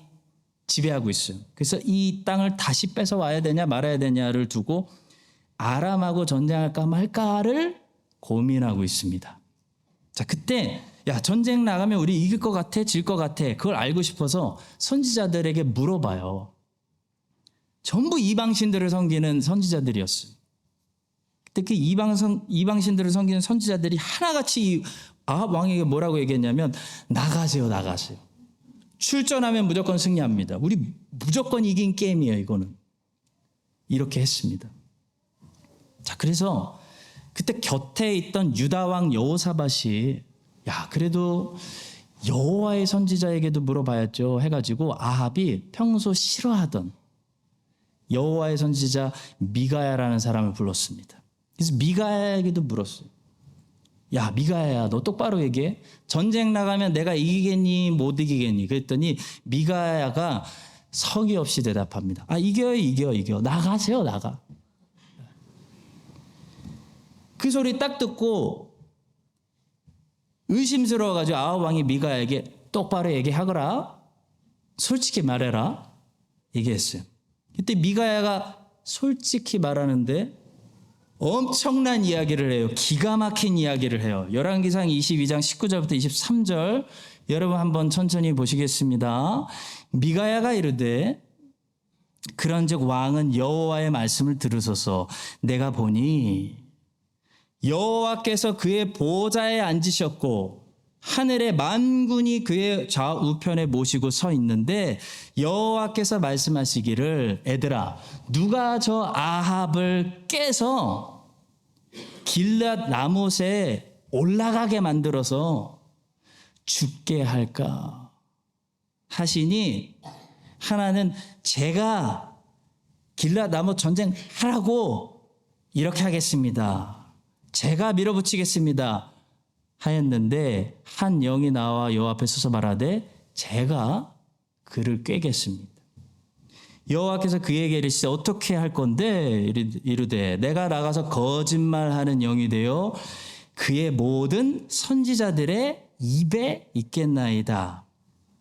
지배하고 있어요. 그래서 이 땅을 다시 뺏어 와야 되냐 말아야 되냐를 두고 아람하고 전쟁할까 말까를 고민하고 있습니다. 자, 그때 야, 전쟁 나가면 우리 이길 것 같아, 질 것 같아. 그걸 알고 싶어서 선지자들에게 물어봐요. 전부 이방신들을 섬기는 선지자들이었어요. 그때 그 이방신들을 섬기는 선지자들이 하나같이 아합 왕에게 뭐라고 얘기했냐면 나가세요, 나가세요. 출전하면 무조건 승리합니다. 우리 무조건 이긴 게임이에요, 이거는. 이렇게 했습니다. 자, 그래서 그때 곁에 있던 유다 왕 여호사밧이 야, 그래도 여호와의 선지자에게도 물어봐야죠 해가지고 아합이 평소 싫어하던 여호와의 선지자 미가야라는 사람을 불렀습니다. 그래서 미가야에게도 물었어요. 야, 미가야야, 너 똑바로 얘기해. 전쟁 나가면 내가 이기겠니 못 이기겠니? 그랬더니 미가야가 성의 없이 대답합니다. 아, 이겨. 나가세요, 나가. 그 소리 딱 듣고 의심스러워가지고 아합 왕이 미가야에게 똑바로 얘기하거라. 솔직히 말해라. 얘기했어요. 그때 미가야가 솔직히 말하는데 엄청난 이야기를 해요. 기가 막힌 이야기를 해요. 열왕기상 22장 19절부터 23절 여러분 한번 천천히 보시겠습니다. 미가야가 이르되 그런즉 왕은 여호와의 말씀을 들으소서. 내가 보니 여호와께서 그의 보좌에 앉으셨고 하늘의 만군이 그의 좌우편에 모시고 서 있는데 여호와께서 말씀하시기를 애들아 누가 저 아합을 깨서 길앗 라못에 올라가게 만들어서 죽게 할까 하시니 하나는 제가 길앗 라못 전쟁하라고 이렇게 하겠습니다. 제가 밀어붙이겠습니다 하였는데 한 영이 나와 여호와 앞에 서서 말하되 제가 그를 꾀겠습니다. 여호와께서 그에게 이르시되 어떻게 할 건데 이르되 내가 나가서 거짓말하는 영이 되어 그의 모든 선지자들의 입에 있겠나이다.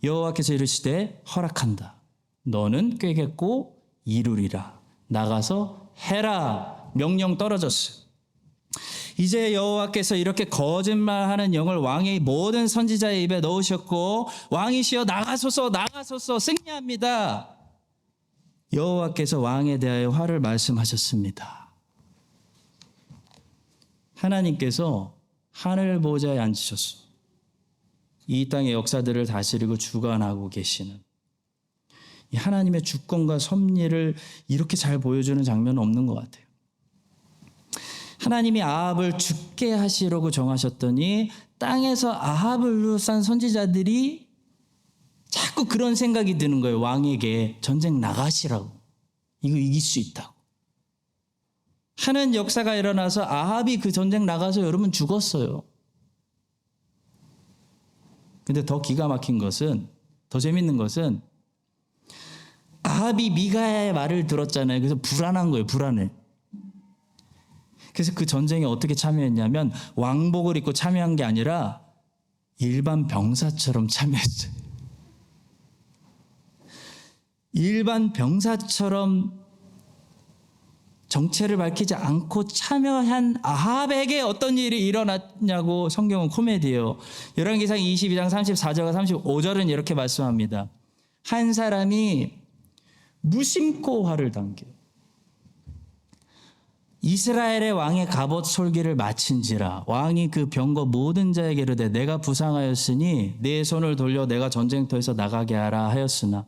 여호와께서 이르시되 허락한다. 너는 꾀겠고 이루리라. 나가서 해라. 명령 떨어졌어요. 이제 여호와께서 이렇게 거짓말하는 영을 왕의 모든 선지자의 입에 넣으셨고 왕이시여 나가소서 승리합니다. 여호와께서 왕에 대하여 화를 말씀하셨습니다. 하나님께서 하늘 보좌에 앉으셨어. 이 땅의 역사들을 다스리고 주관하고 계시는 이 하나님의 주권과 섭리를 이렇게 잘 보여주는 장면은 없는 것 같아요. 하나님이 아합을 죽게 하시려고 정하셨더니 땅에서 아합을 둘러싼 선지자들이 자꾸 그런 생각이 드는 거예요. 왕에게 전쟁 나가시라고. 이거 이길 수 있다고. 하는 역사가 일어나서 아합이 그 전쟁 나가서 여러분 죽었어요. 근데 더 기가 막힌 것은, 더 재밌는 것은 아합이 미가야의 말을 들었잖아요. 그래서 불안한 거예요. 불안해. 그래서 그 전쟁에 어떻게 참여했냐면 왕복을 입고 참여한 게 아니라 일반 병사처럼 참여했어요. 일반 병사처럼 정체를 밝히지 않고 참여한 아합에게 어떤 일이 일어났냐고 성경은 코미디예요. 열왕기상 22장 34절과 35절은 이렇게 말씀합니다. 한 사람이 무심코 화를 당겨요. 이스라엘의 왕의 갑옷 솔기를 마친지라. 왕이 그 병거 모든 자에게 이르되 내가 부상하였으니 내 손을 돌려 내가 전쟁터에서 나가게 하라 하였으나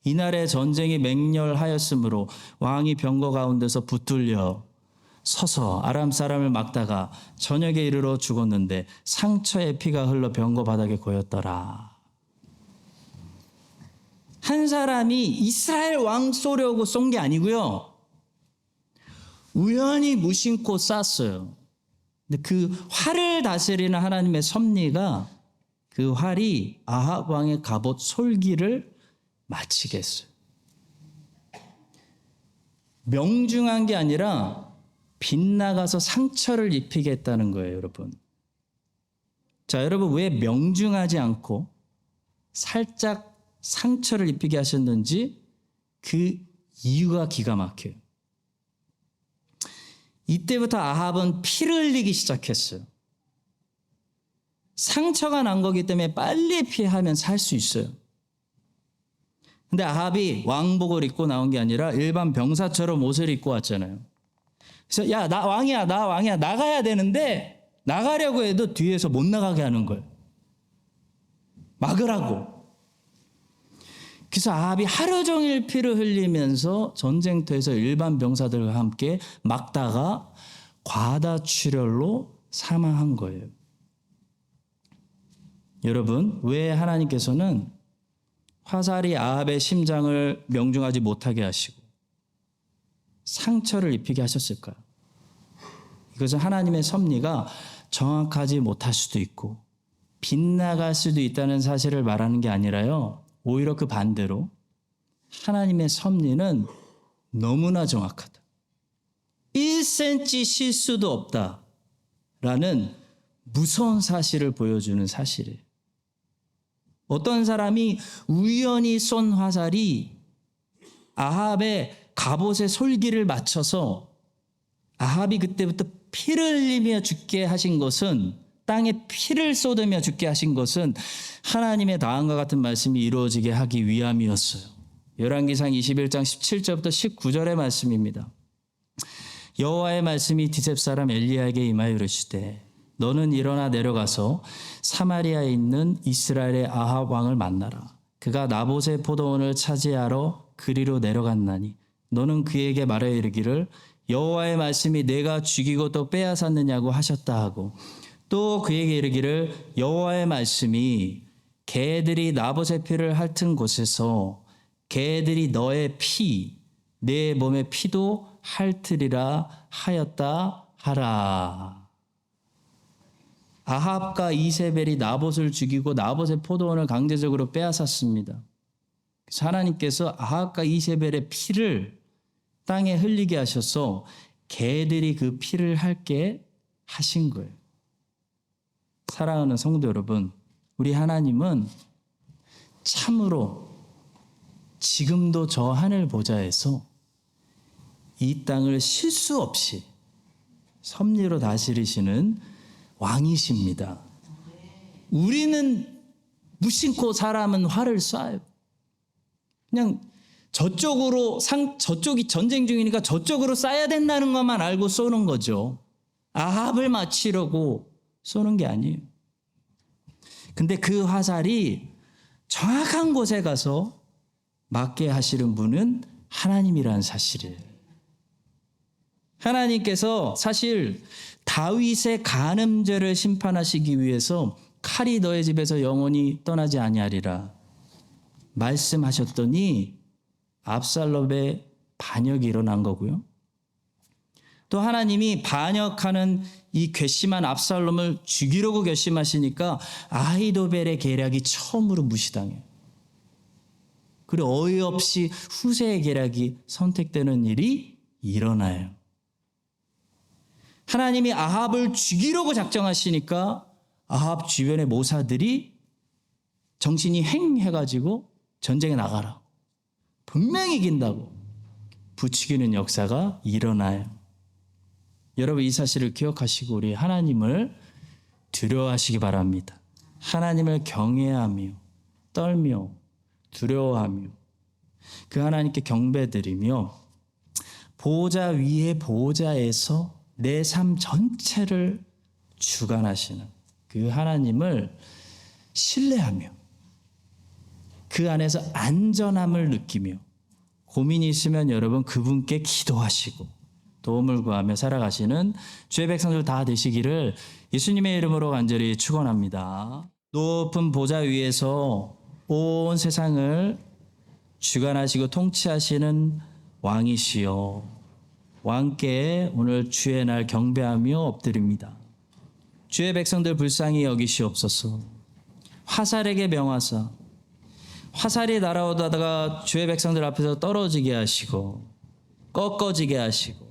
이날에 전쟁이 맹렬하였으므로 왕이 병거 가운데서 붙들려 서서 아람 사람을 막다가 저녁에 이르러 죽었는데 상처에 피가 흘러 병거 바닥에 고였더라. 한 사람이 이스라엘 왕 쏘려고 쏜 게 아니고요. 우연히 무심코 쐈어요. 근데 그 활을 다스리는 하나님의 섭리가 그 활이 아합 왕의 갑옷 솔기를 마치게 했어요. 명중한 게 아니라 빗나가서 상처를 입히게 했다는 거예요, 여러분. 자, 여러분 왜 명중하지 않고 살짝 상처를 입히게 하셨는지 그 이유가 기가 막혀요. 이때부터 아합은 피를 흘리기 시작했어요. 상처가 난 거기 때문에 빨리 피하면 살 수 있어요. 근데 아합이 왕복을 입고 나온 게 아니라 일반 병사처럼 옷을 입고 왔잖아요. 그래서 야, 나 왕이야, 나가야 되는데 나가려고 해도 뒤에서 못 나가게 하는 거예요. 막으라고. 그래서 아합이 하루 종일 피를 흘리면서 전쟁터에서 일반 병사들과 함께 막다가 과다출혈로 사망한 거예요. 여러분, 왜 하나님께서는 화살이 아합의 심장을 명중하지 못하게 하시고 상처를 입히게 하셨을까요? 이것은 하나님의 섭리가 정확하지 못할 수도 있고 빗나갈 수도 있다는 사실을 말하는 게 아니라요. 오히려 그 반대로 하나님의 섭리는 너무나 정확하다. 1cm 실수도 없다라는 무서운 사실을 보여주는 사실이에요. 어떤 사람이 우연히 쏜 화살이 아합의 갑옷의 솔기를 맞춰서 아합이 그때부터 피를 흘리며 죽게 하신 것은, 땅에 피를 쏟으며 죽게 하신 것은 하나님의 다음과 같은 말씀이 이루어지게 하기 위함이었어요. 열왕기상 21장 17절부터 19절의 말씀입니다. 여호와의 말씀이 디셉 사람 엘리야에게 임하여 이르시되 너는 일어나 내려가서 사마리아에 있는 이스라엘의 아합 왕을 만나라. 그가 나봇의 포도원을 차지하러 그리로 내려갔나니 너는 그에게 말하여 이르기를 여호와의 말씀이 내가 죽이고 또 빼앗았느냐고 하셨다 하고 또 그에게 이르기를 여호와의 말씀이 개들이 나봇의 피를 핥은 곳에서 개들이 너의 피, 내 몸의 피도 핥으리라 하였다 하라. 아합과 이세벨이 나봇을 죽이고 나봇의 포도원을 강제적으로 빼앗았습니다. 그래서 하나님께서 아합과 이세벨의 피를 땅에 흘리게 하셔서 개들이 그 피를 핥게 하신 거예요. 사랑하는 성도 여러분, 우리 하나님은 참으로 지금도 저 하늘 보좌에서 이 땅을 실수 없이 섭리로 다스리시는 왕이십니다. 우리는 무심코 사람은 활을 쏴요. 그냥 저쪽이 전쟁 중이니까 저쪽으로 쏴야 된다는 것만 알고 쏘는 거죠. 아합을 맞추려고 쏘는 게 아니에요. 근데 그 화살이 정확한 곳에 가서 맞게 하시는 분은 하나님이라는 사실이에요. 하나님께서 사실 다윗의 간음죄를 심판하시기 위해서 칼이 너의 집에서 영원히 떠나지 아니하리라 말씀하셨더니 압살롬의 반역이 일어난 거고요. 또 하나님이 반역하는 이 괘씸한 압살롬을 죽이려고 결심하시니까 아히도벨의 계략이 처음으로 무시당해요. 그리고 어이없이 후세의 계략이 선택되는 일이 일어나요. 하나님이 아합을 죽이려고 작정하시니까 아합 주변의 모사들이 정신이 행해가지고 전쟁에 나가라. 분명히 이긴다고 부추기는 역사가 일어나요. 여러분 이 사실을 기억하시고 우리 하나님을 두려워하시기 바랍니다. 하나님을 경외하며 떨며 두려워하며 그 하나님께 경배드리며 보호자 위에 보호자에서 내 삶 전체를 주관하시는 그 하나님을 신뢰하며 그 안에서 안전함을 느끼며 고민이 있으면 여러분 그분께 기도하시고 도움을 구하며 살아가시는 주의 백성들 다 되시기를 예수님의 이름으로 간절히 축원합니다. 높은 보좌 위에서 온 세상을 주관하시고 통치하시는 왕이시여 왕께 오늘 주의 날 경배하며 엎드립니다. 주의 백성들 불쌍히 여기시옵소서. 화살에게 명하사 화살이 날아오다가 주의 백성들 앞에서 떨어지게 하시고 꺾어지게 하시고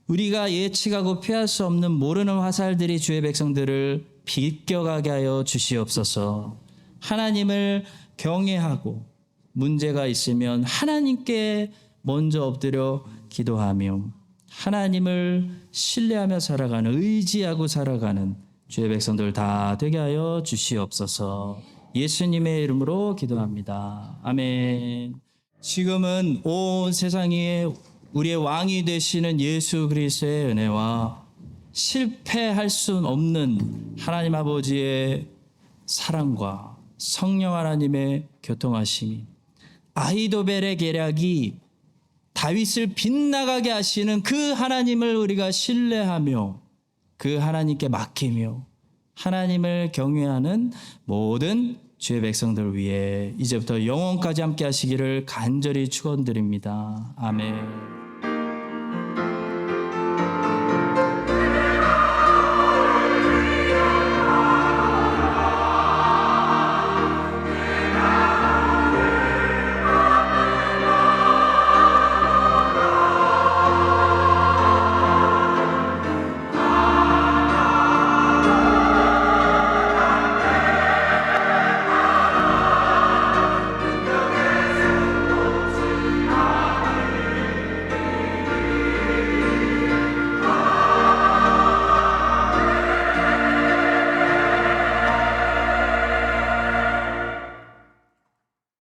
우리가 예측하고 피할 수 없는 모르는 화살들이 주의 백성들을 비껴가게 하여 주시옵소서. 하나님을 경외하고 문제가 있으면 하나님께 먼저 엎드려 기도하며 하나님을 신뢰하며 살아가는 의지하고 살아가는 주의 백성들 다 되게 하여 주시옵소서. 예수님의 이름으로 기도합니다. 아멘. 지금은 온 세상에 우리의 왕이 되시는 예수 그리스도의 은혜와 실패할 수 없는 하나님 아버지의 사랑과 성령 하나님의 교통하심이 아히도벨의 계략이 다윗을 빗나가게 하시는 그 하나님을 우리가 신뢰하며 그 하나님께 맡기며 하나님을 경외하는 모든 주의 백성들 위해 이제부터 영원까지 함께 하시기를 간절히 축원드립니다. 아멘.